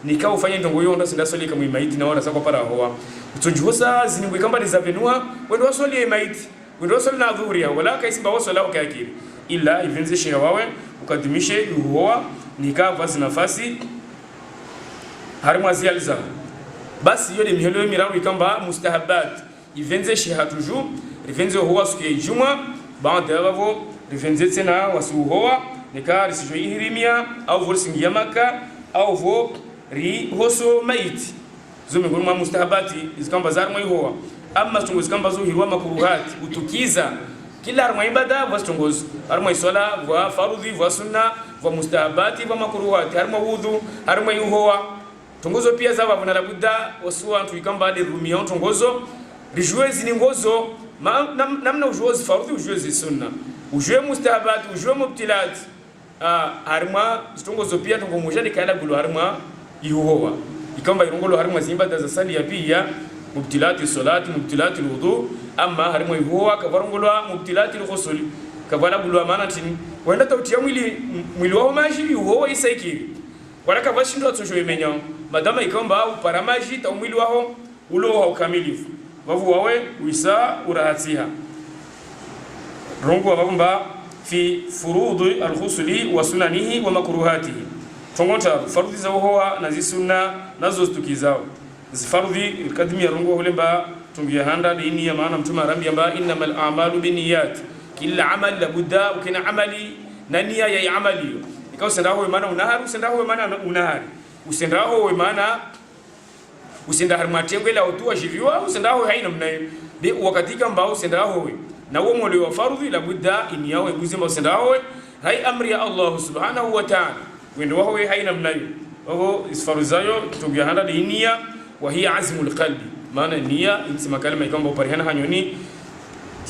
nikao ufanye ndongo yonda sinda swali kama imaiti na ora sako para hoa tujuhosa ziningwe kamba nizavenua wendo waswali imaiti wendo waswali na dhuhuri wala kaisimba waswala ukakiri illa ivenze sheha wawe ukadimishe yuhoa nikava zinafasi harma zializa basi yode mihelo miraru ikamba mustahabat ivenze sheha tuju rivenze huwa siku ya Ijumaa baada ya wavo rivenze tena wasuhoa nika risijo ihrimia au vorsingia Makkah au vo ri hoso maiti zumi ngoma mustahabati izikamba zarma ihoa amma tungo zikamba zo hirwa makruhati utukiza kila arma ibada vastongozo arma iswala wa farudhi wa sunna wa mustahabati wa makruhati arma wudhu arma ihoa tongozo pia zaba bunala budda waswa antu ikamba ade rumia tongozo rijwezi ni ngozo namna ujwezi farudhi ujwezi sunna ujwe mustahabati ujwe mubtilat arma tongozo pia tongo mujali kaenda gulu arma ihoa ikamba irongolo harima zimbada za sali ya pia mubtilati salati mubtilati wudu amma harima ihoa kavarongolwa mubtilati al-ghusl kavala bulwa manatini wenda tautia mwili wao maji ihoa isaikiri wala kavashindwa tsojo imenya madama ikamba uparamaji ta mwili wao ulo ukamilifu wavu wawe uisa urahatiha rongo wabamba fi furud al-ghusl wa sunanihi wa makruhatihi tongonta farudhi za hoa na zisunna nazo zitukizao zifarudhi kadimi ya rongo hulemba tungia handa dini ya maana mtume arambi amba innamal a'malu binniyat kila amal labudda ukina amali na nia ya amali ikaw sendaho maana unahari sendaho maana unahari usendaho maana usendahari matengwe la utua jiviwa usendaho haina mnayo be wakati kamba usendaho na uo mole wa farudhi labudda iniyao ibuzima usendaho hai amri ya Allah subhanahu wa ta'ala wendo wao haina mnayo wao isfaruzayo tungia handa dinia wa hiya azmul qalbi maana nia insima kalima ikamba uparihana hanyoni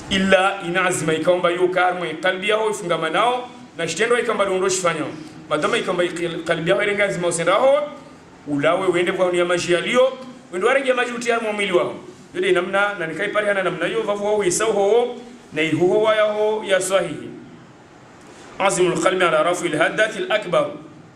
illa inazima ikamba yo karma qalbi yao ifungama nao na shitendo ikamba ndo shifanya madama ikamba qalbi yao irengazima usendaho ulawe wende kwa nia majialio wendo warenge maji utia mwili wao yule namna na nikai parihana namna hiyo vavu wao isao na ihuwa yao ya sahihi azmul qalbi ala rafi al-hadath al-akbar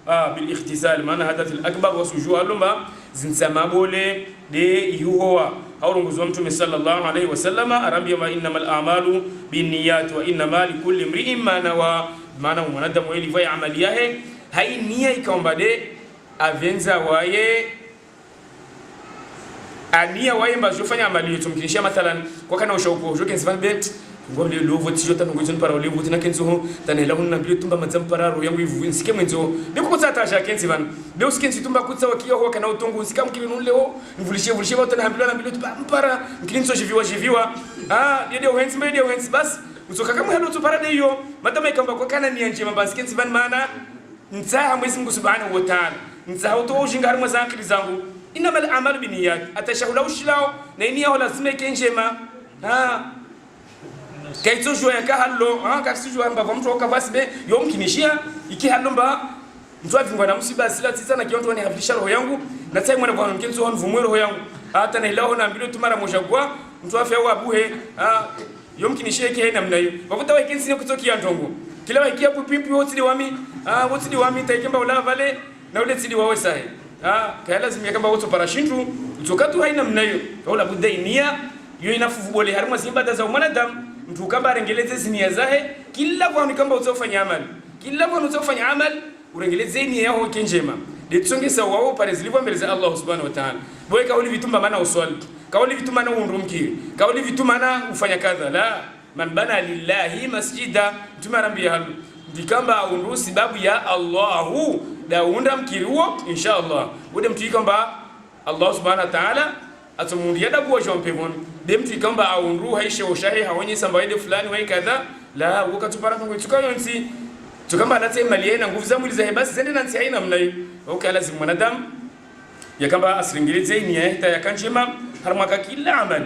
بالاختصال معنى هدف الاكبر وسجوه لما زنسمابوله دي يهوا اورغزوم متى صلى الله عليه وسلم اربي ما انما الاعمال بالنيات وانما لكل امرئ ما نوى maana mwanadamu ili fanya amali yake hai nia ikaomba de avenza waye ania waye mbazo fanya amali yetu mkinishia mathalan kwa kana ushauko ujoke nsifanye bet ngomle lo voti jota ngo zon para le voti na kenzo tanela hunna bile tumba mazam para ro yangu ivu nsike mwenzo be ko tsata ja kenzi van be usikenzi tumba kutsa wakiyo ho kana utongo usika mkili nuleo nivulishie watu na hambilo na bile tumba mpara mkilinzo jiviwa dede wenzi bas usoka kama halo tu para deyo madama ikamba kwa kana ni anje mabasi kenzi van maana ntaha Mwenyezi Mungu Subhanahu wa Ta'ala ntaha to ujinga harma za akili zangu inamal a'malu binniyat atashahula ushilao na nia lazima ikenjema kaito jua yakahalo kasi jua mba mtu okavasibe yomkinishia ikihalo mba mtu avingwa na msiba sila tisa na kionto ni hafisha roho yangu na tsai mwana kwa mkenzo hon vumwe roho yangu hata na ilaho na mbilo tumara moja kwa mtu afya wa buhe yomkinishia yake haina mnayo wakuta wa kensi ne kutokia ndongo kila wa kia pupimpi wotili wami taikemba ula vale na ule tili wawe sahi kaya lazima yakamba woto parashintu utokatu haina mnayo wala budainia yo inafufu bole harima zimbada za mwanadamu mtu kamba arengeleze zinia zahe kila kwa kamba utofanya amal urengeleze nia yao kenjema detusonge sawa wao pale zilivyo mbele za Allah Subhanahu wa Ta'ala boye kauli vitumba maana uswali kauli vitumba na undumki kauli vitumba na ufanya kadha la man bana lillahi masjida tumarambia halu ndikamba unrusi babu ya Allahu daunda mkiriwo inshallah wode mtu ikamba Allah Subhanahu wa Ta'ala atumundi ada kwa jompe bon dem tu ikamba aunru haishe ushahi hawonye sambaide fulani wa kadha la wakatupara kwa tukayo nsi tukamba late mali na nguvu za mwili za basi zende na nsi haina mnai okay lazima mwanadamu yakamba asringilize ni hata yakanjema harmaka kila amali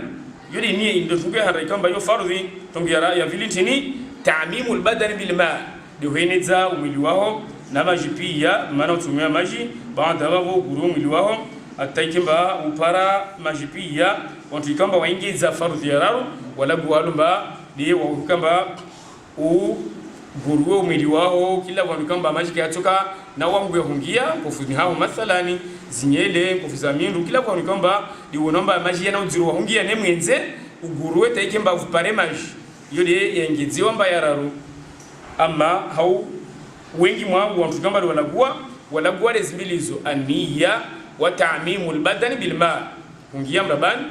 yule ni ndio tukia hara ikamba yo fardhi tungia ya vilitini ta'mimul badani bil ma diweneza umili wao na maji pia maana utumia maji baada wao guru umili wao ataikimba upara maji pia watu ikamba waingiza fardhi yararu wala bualumba die wakamba guru umili wao kila wanu kamba maji kiatoka na wangu yahungia kufuni hao mathalani zinyele kufuza mindu kila wanu kamba diwonomba maji yana uziru wahungia nemwenze uguruwe taikimba upare maji yode yengiziwa mba yararu ama hau wengi mwangu watu kamba walagua rezimbilizo aniya wa ta'mimul badani bil ma hungia mrabani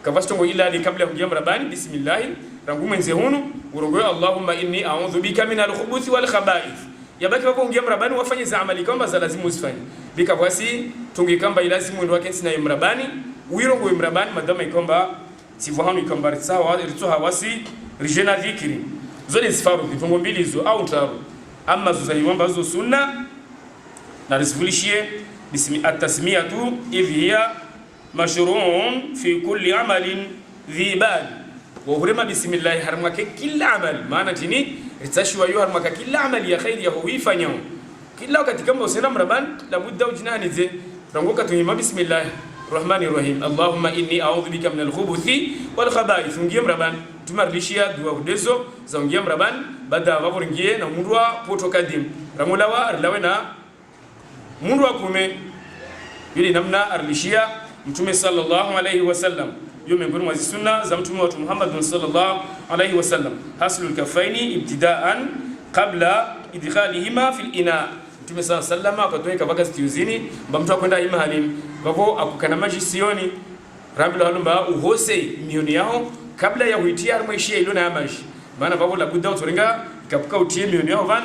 kavastongo ila ni kabla hungia mrabani bismillah rangu mwenze hunu urongoe Allahumma inni a'udhu bika minal khubuthi wal khaba'ith yabaki wako hungia mrabani wafanye za amali kamba za lazimu usifanye bika kwasi tungi kamba ilazimu ndo wake sina mrabani uirongoe mrabani madama ikomba sifahamu ikomba sawa rito hawasi rijena dhikri zote sifaru vitongo mbili hizo au taro amma zuzaiwamba hizo sunna na risfulishie bismi at-tasmiyatu idh hiya mashru'un fi kulli amalin dhibal wa hurima bismillah harmaka kila amal maana tini ritashwa yu harmaka kila amali ya khair ya huifanya kila wakati kama usena mraban la budda ujinani ze rangoka tunyima bismillah rahmanir rahim allahumma inni a'udhu bika minal khubuthi wal khaba'ith ngiye mraban tumarlishia dua udezo za ngiye mraban bada vavuringie na mundwa poto kadim ramulawa arlawe na mundwa kume yule namna arlishia mtume sallallahu alayhi wasallam yo miongoni mwa sunna za mtume wetu Muhammad sallallahu alayhi wasallam haslul kafaini ibtidaan qabla idkhalihima fil ina mtume sallallahu alayhi wasallam akatoweka mpaka stiuzini mtu akwenda imahalim kwa akukana maji sioni rabbil halumba uhose mioni yao kabla ya kuitia armaishia ilo na maji maana babo la budda utoringa kapuka utie mioni yao van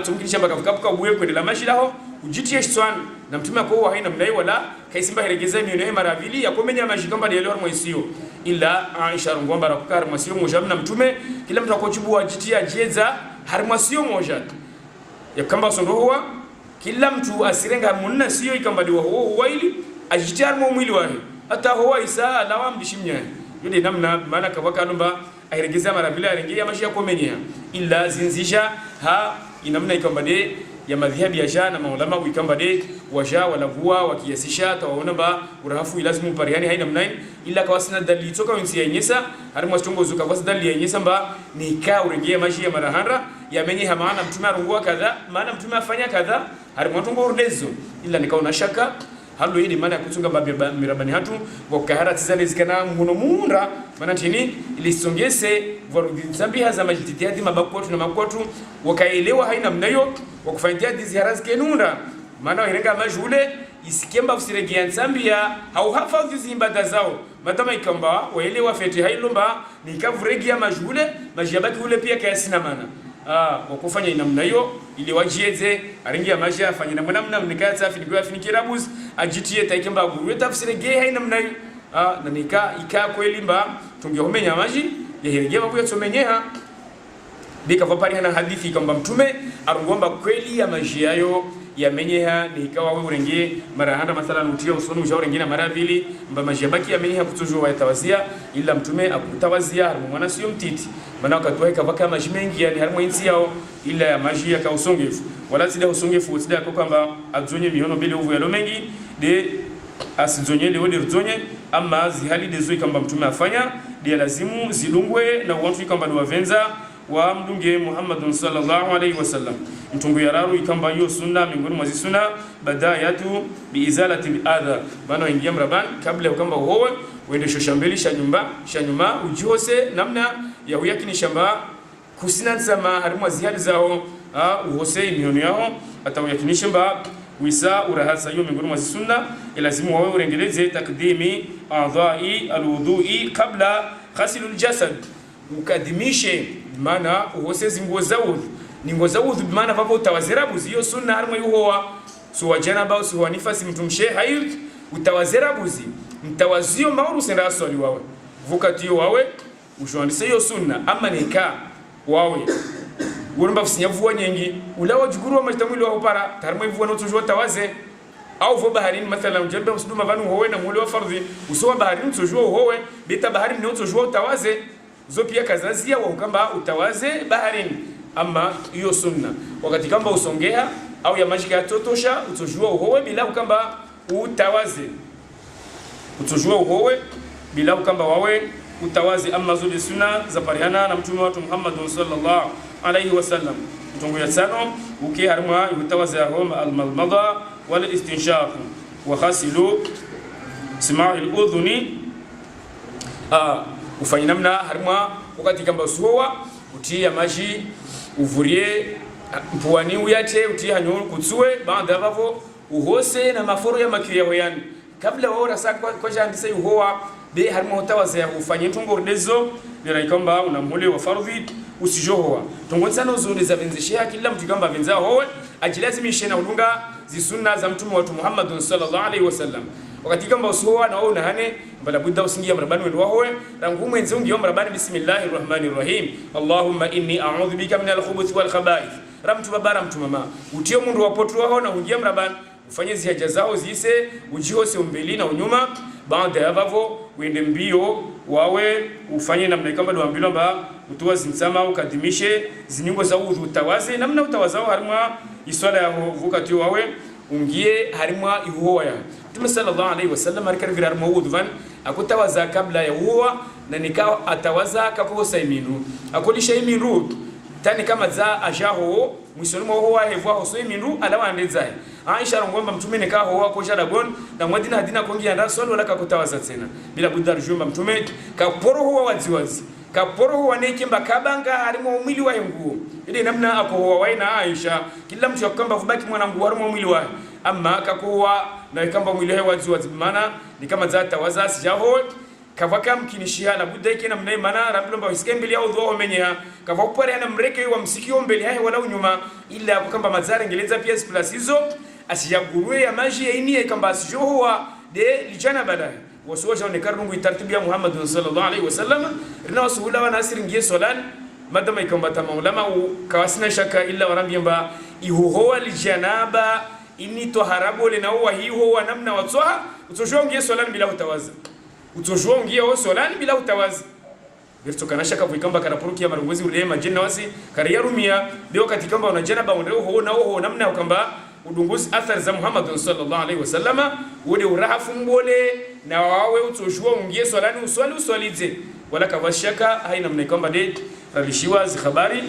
tumkinisha mpaka kapuka ubuye kwenda maji lao ujitie shitwan na mtume kwa haina mnai wala kaisimba heregeza mioni yao mara mbili yakomenya maji kamba leo armaisio ila Aisha ngomba rakuka armaisio moja na mtume kila mtu akochibu ajitia jeza armaisio moja yakamba sondoa kila mtu asirenga munna sio ikambaliwa huo ili ajitia mwili wake hata huwa isa alawam bishimnya yule namna maana kawaka nomba airegeza mara bila arengia mashi yakomenya illa zinzisha inamna ikambade ya madhhabi ya jana maulama wikambade waja wala huwa wakiasisha tawaona ba urahafu ilazimu pariani haina mnain illa kawasina dalili toka wensi ya nyesa harimo stongo zuka was dalili ya nyesa mba nika urengia mashi ya marahara yamenye maana mtume arungua kadha maana mtume afanya kadha harimo tongo urdezo illa nikaona shaka halo hili maana kutunga mirabani hatu wakahara tizale zikana mhuno muunda maana tini ilisongese varudizambiha za majitihadi mabakotu na makotu wakaelewa haina mnayo wakufanyia dizi harazike nunda maana wahirenga majule isikemba usiregea nsambia au hafadhi zimbada zao matama ikamba waelewa fete hailomba nikavuregia majule majabaki ule pia kayasina maana wakufanya namna hiyo ili wajieze aringia maji afanye namna mnikatsa afinikwa afinikirabuz ajitie taikemba guru tafsiregea hai namna hiyo na nika kweli mba tungehomenya maji yahiregea babu yatomenyeha bika vapari hana hadithi kwamba mtume arungomba kweli ya maji yayo yamenyeha nikawa wewe urenge mara handa mathalan utia usoni ushauri ngine mara mbili mba maji yabaki yamenyeha kutojua yatawazia ila mtume akutawazia mwana sio mtiti maana wakatoa kavaka maji mengi yani harimo insi yao ila ya maji yakausongefu wala sida usongefu sida kwa kwamba azonye miono bele uvu yalo mengi de asizonye de wode ruzonye ama zihali de zoi kwamba mtume afanya de lazimu zilungwe na watu kwamba ni wavenza wa mdunge Muhammad sallallahu alaihi wasallam mtungu yararu ikamba hiyo sunna miongoni mwa sunna badayatu biizalati adha bana ingia mraban kabla ya kwamba uhoe uende shoshambeli shanyuma ujihose namna ya uyakini shamba kusina nsama harimu zihadi zao uhose miono yao atawayakinisha mba wisa urahasa hiyo miongoni mwa sunna ilazimu wawe urengeleze takdimi adha'i alwudu'i kabla ghasl aljasad ukadimishe maana uhosezi nguo za udhu ni nguo za udhu maana vapo utawazirabuzi hiyo sunna harimo yuhoa so wajanaba au so nifasi mtumshe hayut utawazirabuzi mtawazio mauru senda swali wawe vukatio wawe ushwandise hiyo sunna ama nika wawe urumba fusinyavua nyengi ulawa juguru wa majtamuli wa upara tarimo ivua no tujua tawaze au vo baharini mathalan jembe usuduma vanu howe na mwole wa fardhi usowa baharini tujua howe beta baharini no tujua utawaze zo pia kazazia wa ukamba utawaze baharini ama hiyo sunna wakati kamba usongea au ya majika ya totosha utojua uhowe bila ukamba utawaze utojua uhowe bila ukamba wawe utawaze ama zile sunna za parihana na mtume wetu Muhammad sallallahu alaihi wasallam mtungu ya tano uke harma utawaze hom almalmada wal istinshaq wa khasilu sima'il udhuni ufanye namna harma wakati kamba usuwa utia maji uvurie mpuani uyate utia hanyoro kutsue baada bavo uhose na maforo ya makiya hoyan kabla wora sakwa kwa jandisa uhoa be harma utawaza ufanye tungo dezo bila ikamba unamule wa fardhi usijohoa tungo sana uzuri za benzeshia kila mtu kamba benza howe ajilazimishe na udunga zisunna za mtume wetu Muhammad sallallahu alaihi wasallam wakati kamba usuwa na wewe unahane bala budda usingia mrabani wenu wahowe rangu mwenzi ungi mrabani bismillahir rahmanir rahim allahumma inni a'udhu bika min al-khubuthi wal khaba'ith ramtu babara mtu mama utio mundu wapotu wao na ungia mrabani ufanye zihaja zao zise ujihose umbeli na unyuma baada ya bavo uende mbio wawe ufanye namna kama ndo ambilo ba utoa zinsama ukadimishe zinyingo za udhu utawaze namna utawazao harima iswala ya vukati wawe ungie harima ihuwa ya Mtume sallallahu alaihi wasallam alikaribu harima udhu van akutawaza kabla ya uwa na nikao atawaza kakosa iminu akolisha iminu tani kama za ajaho mwisonimo huwa hevwa hosoi minru alawa ndezai Aisha rongomba mtume nikao huwa koja dagon na mwadina hadina kongia nda solo wala kakutawaza tena bila budar jumba mtume kaporo huwa waziwazi kaporo huwa nekimba kabanga harimo mwili wa nguo ile namna ako huwa waina Aisha kila mtu yakamba vubaki mwanangu harimo mwili wa amma kakuwa na kamba mwili wa waziwazi maana ni kama za tawaza sijaho kavaka mkinishia na budda yake namna maana rambilomba usikembele au dhuo menya kavapare ana mreke wa msikio mbele yake wala unyuma ila kukamba mazara ngeleza pia plus hizo asiyagurue ya maji ya ini kamba asijoa de lijana baadaye wasuwaje onekarungu itartibia Muhammad sallallahu alaihi wasallam rina wasuhula wa nasir ngie solan madama ikamba tamulama kawasina shaka illa warambiamba ihuhoa lijanaba ini toharabo le na huwa hiyo namna watsoa utojua ngie solan bila utawaza utojua ngia o solani bila utawazi birto kana shaka kuikamba kana puruki ya marungwezi ule majina wasi kariyarumia leo katikamba unajana ba unao ho na ho namna ukamba udunguzi athari za Muhammad sallallahu alaihi wasallama ule urahafu mbole na wawe utojua ngia solani uswalize wala kawashaka haina namna kwamba de ralishiwa zi habari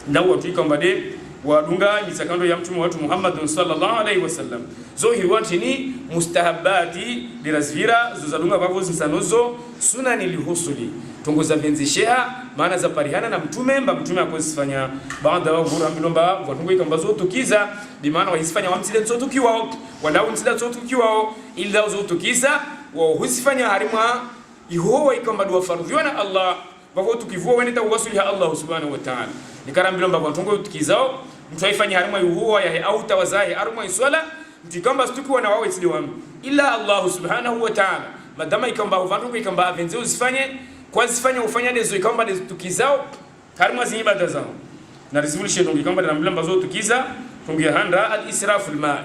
na watu kwamba de wadunga misakando ya mtume wetu Muhammad sallallahu alaihi wasallam zohi wati ni mustahabati dirazvira zozalunga bavo zinsanozo sunani lihusuli tongoza venzeshea maana za parihana na mtume akozifanya baada wa gura milomba watungo ikamba zotukiza bi maana waisifanya wamsile zotukiwao wala umsile zotukiwao illa zotukiza wa husifanya harima ihowa ikamba dua fardhiwa na Allah bako tukivua weneta uwasuli ha Allah subhanahu wa ta'ala nikara milomba watungo tukizao mtu aifanya harima ihowa ya au tawazahi harima iswala mtikamba stukiwa na wawe siliwa illa Allah subhanahu wa ta'ala madama ikamba watungo ikamba avenze usifanye kwa zifanya ufanya dezo ikamba dezo tukizao harima zibada zao na resolution ndio ikamba na mlamba zo tukiza tungia handa al-israfu fil mal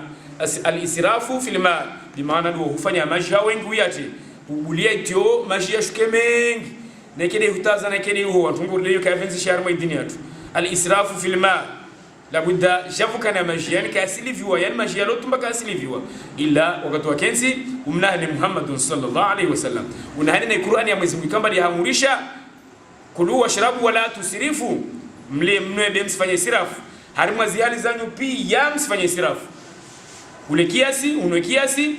al-israfu fil mal bi maana ndio hufanya maji wengi uyati ubulia itio maji yashuke mengi nekede hutaza nekede huwa tungo leo kavenzi sharma dunia tu al-israfu fil mal la budda jafuka na maji yani kaasili viwa yani maji yalo tumba kaasili viwa illa wakati wa kenzi umnahli Muhammad sallallahu alaihi wasallam unahani na Qur'ani ya Mwenyezi Mungu kamba lihamurisha kulu washrabu wala tusrifu mle mnwebe msifanye israfu harima zihali zanyu pia msifanye israfu ule kiasi unwe kiasi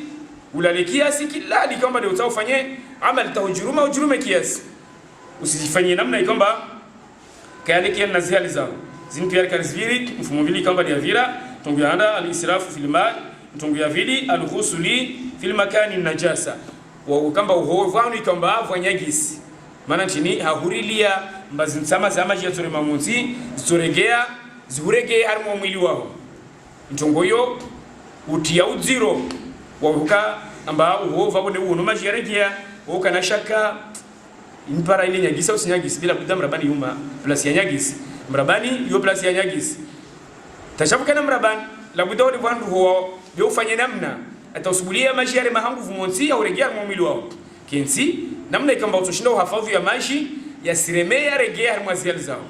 ulale kiasi kila likamba ndio utaufanye amali tahujuruma ujurume kiasi usijifanyie namna ikamba kale kiasi na zihali zao zinu pia karizviri mfumo vili kamba ya vira tongu ya anda al-israfu fil mal tongu ya vili al-khusuli fil makani najasa wa kamba uhovanu ikamba vanyagisi maana chini hahurilia mbazi nsama za maji ya zore mamunzi zoregea zihurege harimo mwili wao ntongo yo utia uziro wahuka amba uhova bone uno maji yaregea ukana shaka impara ile nyagisa usinyagisi bila kudam rabani yuma plus ya nyagisi mrabani yo plus ya nyagisi tashabuka na mrabani la budawli vandu ho yo ufanye namna atausubulia maji yale mahangu vumonzi au regea harimo mwili wao kensi namna ikamba utoshinda uhafadhi ya maji yasiremea regea harimo ziali zao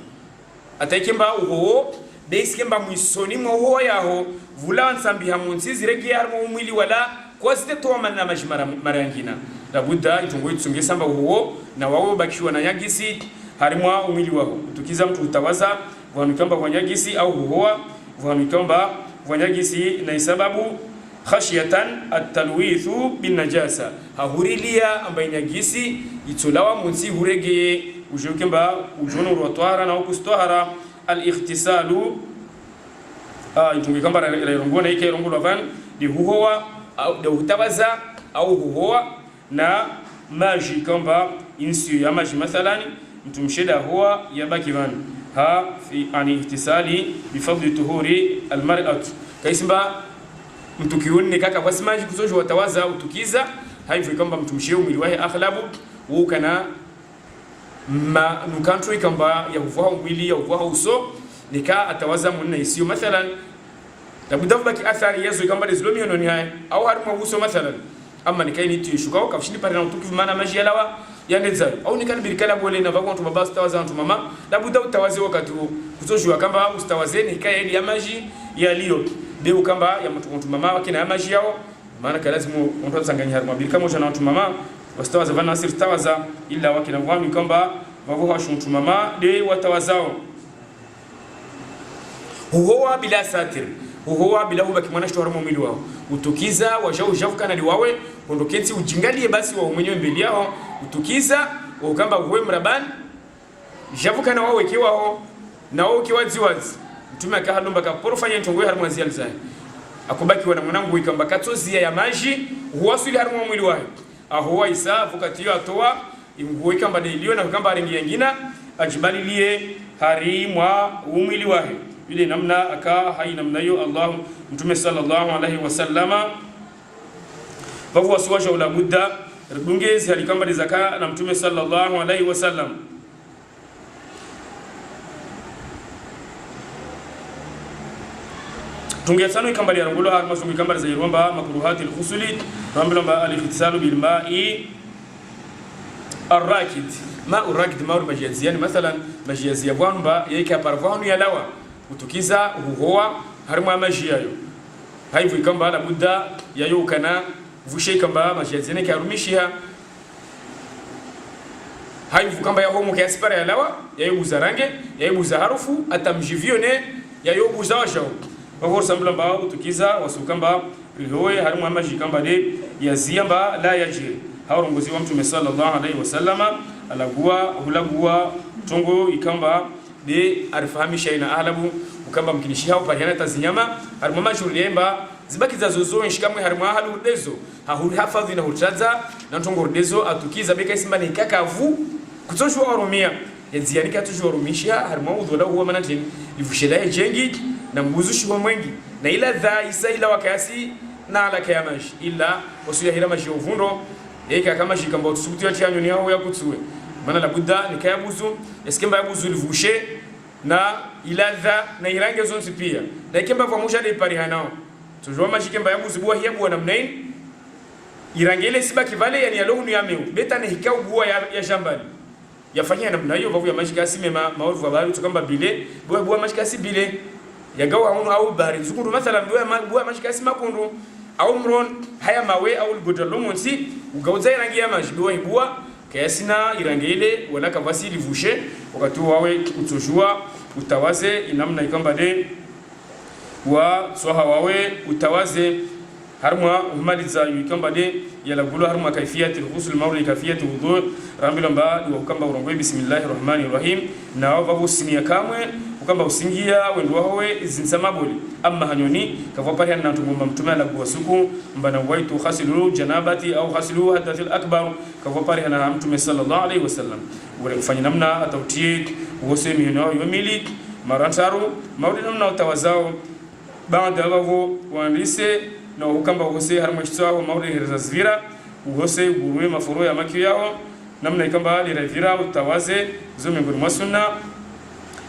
ataikemba uho beisikemba mwisoni mwo yaho vula nsambi hamunzi ziregea harimo mwili wala kwa zitetoa manna maji mara nyingine labudda itungo itsunge samba uho na wao bakishwa na nyagisi harimo mwili wao tukiza mtu utawaza vanukamba wanyagisi au uhoa vanukamba wanyagisi na sababu khashiyatan at-talwithu bin najasa hahurilia ambaye nyagisi itulawa munsi hurege ujokemba ujono rotwara na ukustwara al-ikhtisalu itunge kamba rongona ike rongo van di huwa au de utabaza au huwa na maji kamba insi ya maji mathalan mtumsheda huwa yabaki van ha fi an ihtisali bi fadli tuhuri al-mar'at kaisimba mtukiuni kaka kwa simaji kuzojo watawaza utukiza hivyo kwamba mtumshie mwili wake akhlabu ukana ma nukantro kamba ya kuvaa mwili ya kuvaa uso nika atawaza munna isiyo mathalan labda baki athari yezo kamba dizlomi noni haya au harima uso mathalan amma nikaini tishuka au kafshini pale na utukivu maana maji yalawa yaneza au nikani birikala bole na vako mtu baba utawaza mtu mama labda utawaze wakati kuzojo kamba ustawazeni kai ya maji yaliyo deu kamba ya mtu mama wake na maji yao maana kalazimu mtu atsanganya harima birika moja na mtu mama wastawaza vana asir tawaza illa wake na wami kamba wao washu mtu mama de watawazao huwa bila satir huwa bila ubaki mwana shto harimo mwili wao utukiza wajao jafuka na liwawe ondoketi ujingalie basi wao mwenyewe mbele yao utukiza ukamba uwe mrabani jafuka na wao wekiwao na wao kiwaziwazi mtume akahalomba kaporofanya ntongo harimo azial zai akubaki wana mwanangu ikamba katozia ya maji huwasuli harimo mwili wao ahuwa isa vukatiyo atoa inguo ikamba deilio na kamba rengi yengina ajibalilie harimwa umwili wao ile namna aka hai namna hiyo Allah mtume sallallahu alaihi wasallama babu waswaja ula budda rudungezi halikamba de zaka na mtume sallallahu alaihi wasallam tungesano ikamba ya rangulo harma sungu ikamba za iromba makruhati al-khusuli rambilomba al-ihtisalu bil ma'i ar-rakid ma'u rakid ma'u majiaziani mathalan majiazia bwamba yake parvanu ya lawa utukiza huhoa harma maji yayo haivu ikamba la budda yayo kana vushe ikamba majiaziani karumishia haivu kamba ya homo kiasi para ya lawa yayo buzarange yayo buzaharufu atamjivione yayo buzawashao Wako sambla mbao utukiza wasukamba rihoe harimo maji kamba de yaziamba la yajiri hao rongozi wa mtume sallallahu alaihi wasallama alagua hulagua tongo ikamba de arifahamisha ina alabu ukamba mkinishi hao pariana tazinyama harumama juriemba zibaki za zozo nshikamwe harumwa halu dezo hahuri hafadhi na hutaza na tongo dezo atukiza beka isimba ni kakavu kutoshwa warumia yazianika tujurumisha harumwa udhola huwa manatin ivushela jengi na mbuzushi wa mwengi na ila dha isa ila wakasi na ala kayamaji ila wasuya hira maji uvundo eka kama jikamba tusubutu ya chanyo ni hao ya kutsuwe mana la buddha ni kayabuzu eskemba yabuzu livushe na iladha na irange zonsi pia na ikemba kwa musha de pari hanao tujua mashikemba yabuzu bua hiya bua namnain irangele siba kivale yani yalohunu ya meu beta ne hikau bua ya jambali yafanyia namna hiyo vavu ya mashikasi mema maovu wa bahari tukamba bile bua mashikasi bile yagawa hunu au bahari zukundu mathalan bua mashikasi makundu au mron haya mawe au godalomonsi ugauza irangi ya majibiwa ibua kiasina irangele wala kavasi livushe wakati wawe utojua utawaze inamna ikamba de wa soha wawe utawaze harma umaliza ikamba de yala gulu harma kaifiyati al-ghusl mawli kaifiyati wudu rambilamba wa kamba urongwe bismillahir rahmanir rahim na wavu sinia kamwe ukamba usingia wendo wawe zinsamaboli amma hanyoni kavapari na tungumba mtume ala kuwasuku mbana waitu khasilu janabati au khasilu hadathil akbar kavapari na mtume sallallahu alaihi wasallam wale kufanya namna atautie wose mionao yomili marantaru maudi namna utawazao baada wavo waandise na ukamba wose harmashitwa maudi hirzazvira wose gurwe mafuro ya makio yao namna ikamba lirevira utawaze zo miongoni mwa sunna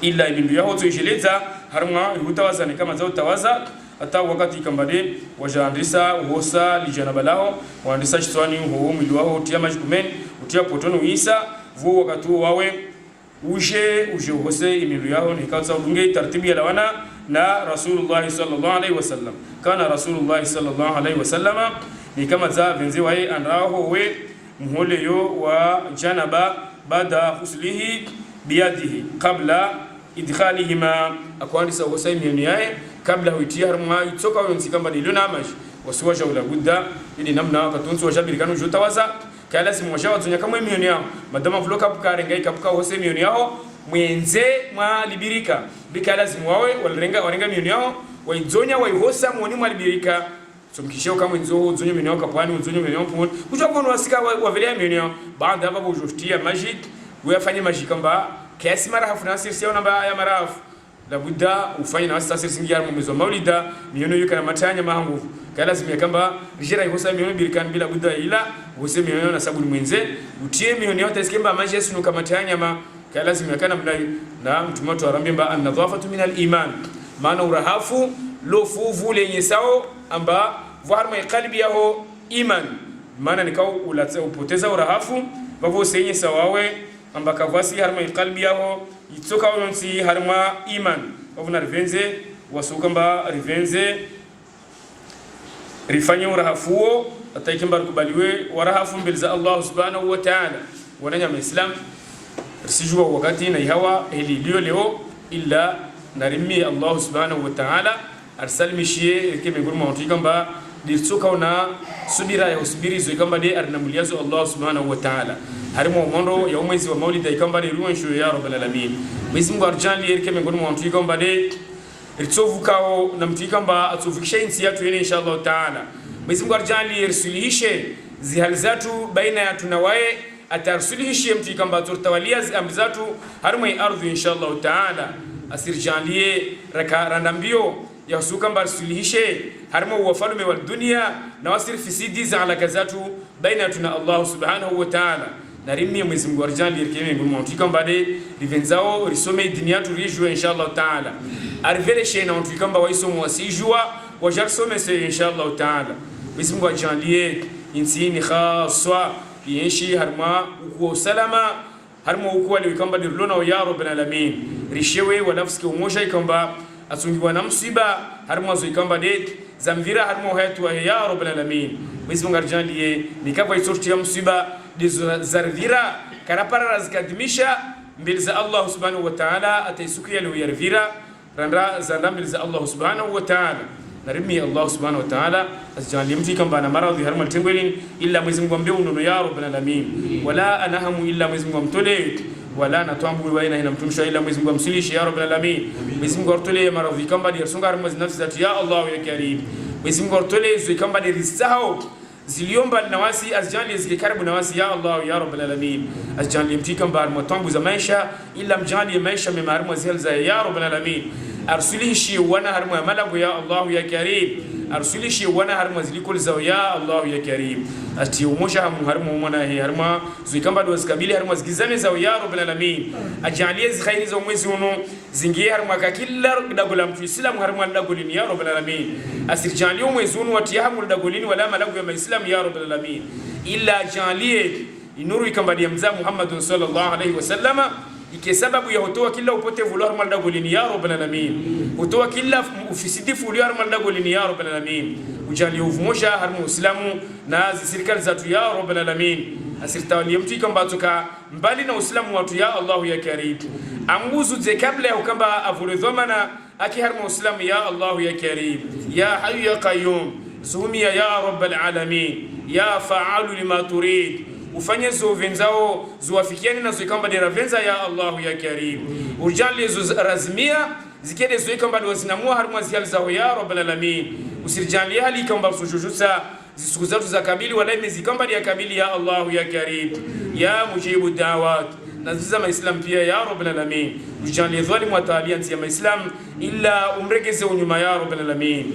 illa ibindu yao tujeleza harma utawaza ni kama za utawaza hata wakati ikambade wajaandisa uhosa lijanaba lao waandisa chitwani huo mwili wao utia majikumen utia potono uisa vuo wakati wawe uje uhose imilu yao ni kaza udunge tartibu ya lawana na Rasulullah sallallahu alaihi wasallam kana Rasulullah sallallahu alaihi wasallam ni kama za venzi wae andraho we muhole yo wa janaba baada huslihi biyadihi qabla idkhalihima akwandisa uhose imilu yae kabla huitia harma itoka yonsi kamba nilona maji wasuwaja ula budda ili namna katunzi wajabirikanu jotawaza kala simu washawa tunya kama imioni yao madama vloka bukarenga ikabuka hose imioni yao mwenze mwa libirika bikala simu wawe warenga imioni yao waizonya waihosa mwoni mwa libirika somkisheo kama nzoho zonyo imioni yao kapwani zonyo imioni yao pumoni kuchwapono wasika wavelea imioni yao baada hapa bujoftia magic uyafanye magic kamba kiasi marahafu na asiri siya namba ya marahafu labudda ufanye na asiri singiar mwezo maulida miono yuka na matanya mahangufu kala zimia kamba jira ihosa miono birikan bila budda ila hose miono na sabuni mwenze utie miono yote iskemba maji yesu nukamatanya ma kala zimia kana mnai na mtumoto arambimba an-nadhafatu min al-iman maana urahafu lofu vule nyesao amba varma qalbi yao iman maana nikao ulatsa upoteza urahafu bavo senye sawawe amba kavasi harma qalbi yao itsoka wonsi harma iman ovuna rivenze wasukamba rivenze rifanye urahafuo ataikimba kubaliwe warahafu mbele za Allah subhanahu wa ta'ala wananya muislam risijua wakati na ihawa hili leo illa narimi Allah subhanahu wa ta'ala arsalmishie keme nguruma watikamba ditsoka na subira ya usubiri zo ikamba de arnamuliazo Allah subhanahu wa ta'ala harimo mondo ya mwezi wa maulid ikamba de ruwansho ya rabbal alamin mwezi mungu arjali keme nguruma watikamba de ritsovukawo na mtikamba atsovikisha insi yatu yene inshallah taala mwezi mungu arjali risuluhishe zihali zatu baina ya tunawaye atarsulihishe mtikamba atortawalia amri zatu harimo ardhi inshallah taala asirjalie randambio ya sukamba risuluhishe harimo wafalume wal dunya na wasir fisidi za alaka zatu baina tuna Allah subhanahu wa taala narimi mwezi mungu arjali rikeme nguruma mtikamba de rivenzao risome dunia tu rijue inshallah taala arvele shena on tukamba waisomo wasijua wajarsome se inshallah taala bismu wajanlie insini khaswa yeshi harma uko salama harma uko wali kamba dirlona ya rabbal alamin rishewe wa nafsi umosha ikamba asungiwa na msiba harma zo ikamba de zamvira harma hayatu ya rabbal alamin bismu wajanlie nikaba isorti ya msiba dizarvira karapara razikadimisha mbele za Allah subhanahu wa ta'ala ataisukia leo yarvira randa zandambil za Allah subhanahu wa ta'ala narimi Allah subhanahu wa ta'ala asjali mti kamba na maradhi harma tengwelin illa Mwenyezi Mungu ambe unono ya rabbal alamin wala anahamu illa Mwenyezi Mungu amtole wala natwambu baina ina mtumsha illa Mwenyezi Mungu amsilishi ya rabbal alamin Mwenyezi Mungu artole maradhi kamba ni sunga harma nafsi zati ya Allah ya karim Mwenyezi Mungu artole zui kamba ni risao ziliomba nawasi asjali zike karibu nawasi ya Allah ya rabbal alamin asjali mti kamba harma za maisha illa mjali maisha mema harma zilza ya rabbal alamin arsulishi wana harma malaku ya Allah ya karim arsulishi wana harma zilikul zaw ya Allah ya karim ati umosha harma umona he harma zikamba do zikabili harma zikizane zaw ya rabbal alamin ajalie zikhairi za mwezi uno zingie harma ka kila dagula mtu islam harma dagulini ya rabbal alamin asirjali mwezi uno watiyamu dagulini wala malaku ya islam ya rabbal alamin illa jalie inuru ikambadi ya mza Muhammad sallallahu alaihi wasallama ike sababu ya hutoa kila upotevu ulio harma dagulini ya rabbal alamin hutoa kila ufisidifu ulio harma dagulini ya rabbal alamin ujali uvumosha harma uislamu na serikali zatu ya rabbal alamin asirtawali mtu kamba toka mbali na uislamu watu ya Allah ya karim amguzu ze kabla ya kamba avulidhamana aki harma uislamu ya Allah ya karim ya hayyu ya qayyum sumia ya rabbal alamin ya fa'alu lima turid ufanye zo venzao zuwafikiani na zikamba dira venza ya Allah ya karim urjali zo razmia zikede zo ikamba do zinamua harma ziyal zao ya rabbal alamin usirjali hali kamba sujujusa zisuku zatu za kabili wala imezikamba ya kabili ya Allah ya karim ya mujibu da'wat naziza maislam pia ya rabbal alamin ujali dhalim wa taalianti ya maislam illa umregeze unyuma ya rabbal alamin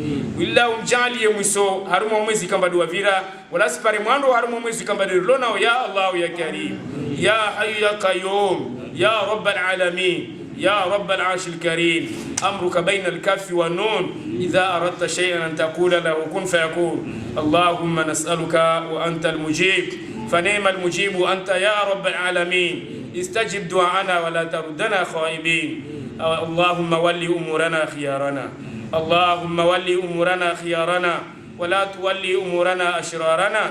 illa umjali mwiso haruma mwezi kamba duwa vira wala sipare mwando haruma mwezi kamba dirlona ya Allah ya karim ya hayyu ya qayyum ya rabbal alamin يا رب العرش الكريم أمرك بين الكف والنون إذا أردت شيئا أن تقول له كن فيكون اللهم نسألك وأنت المجيب فنعم المجيب أنت يا رب العالمين استجب دعانا ولا تردنا خائبين اللهم ولي أمورنا خيارنا اللهم ولي أمورنا خيارنا ولا تولي أمورنا أشرارنا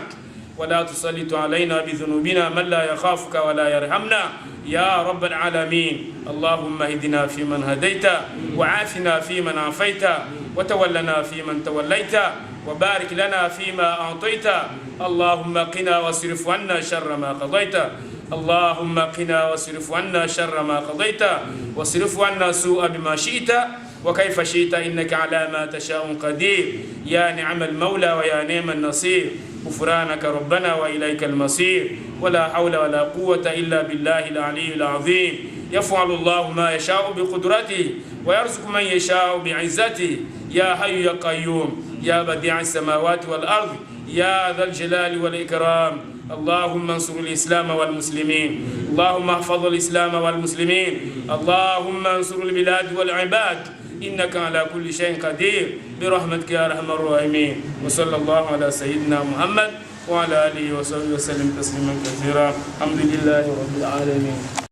ولا تسلط علينا بذنوبنا من لا يخافك ولا يرحمنا يا رب العالمين اللهم اهدنا فيمن هديت وعافنا فيمن عافيت وتولنا فيمن توليت وبارك لنا فيما أعطيت اللهم قنا واصرف عنا شر ما قضيت اللهم قنا واصرف عنا شر ما قضيت واصرف عنا سوء بما شئت وكيف شئت إنك على ما تشاء قدير يا نعم المولى ويا نعم النصير غفرانك ربنا وإليك المصير ولا حول ولا قوة إلا بالله العلي العظيم يفعل الله ما يشاء بقدرته ويرزق من يشاء بعزته يا حي يا قيوم يا بديع السماوات والأرض يا ذا الجلال والإكرام اللهم انصر الإسلام والمسلمين اللهم احفظ الإسلام والمسلمين اللهم انصر البلاد والعباد إنك على كل شيء قدير برحمتك يا أرحم الراحمين وصلى الله على سيدنا محمد وعلى آله وصحبه وسلم تسليما كثيرا الحمد لله رب العالمين.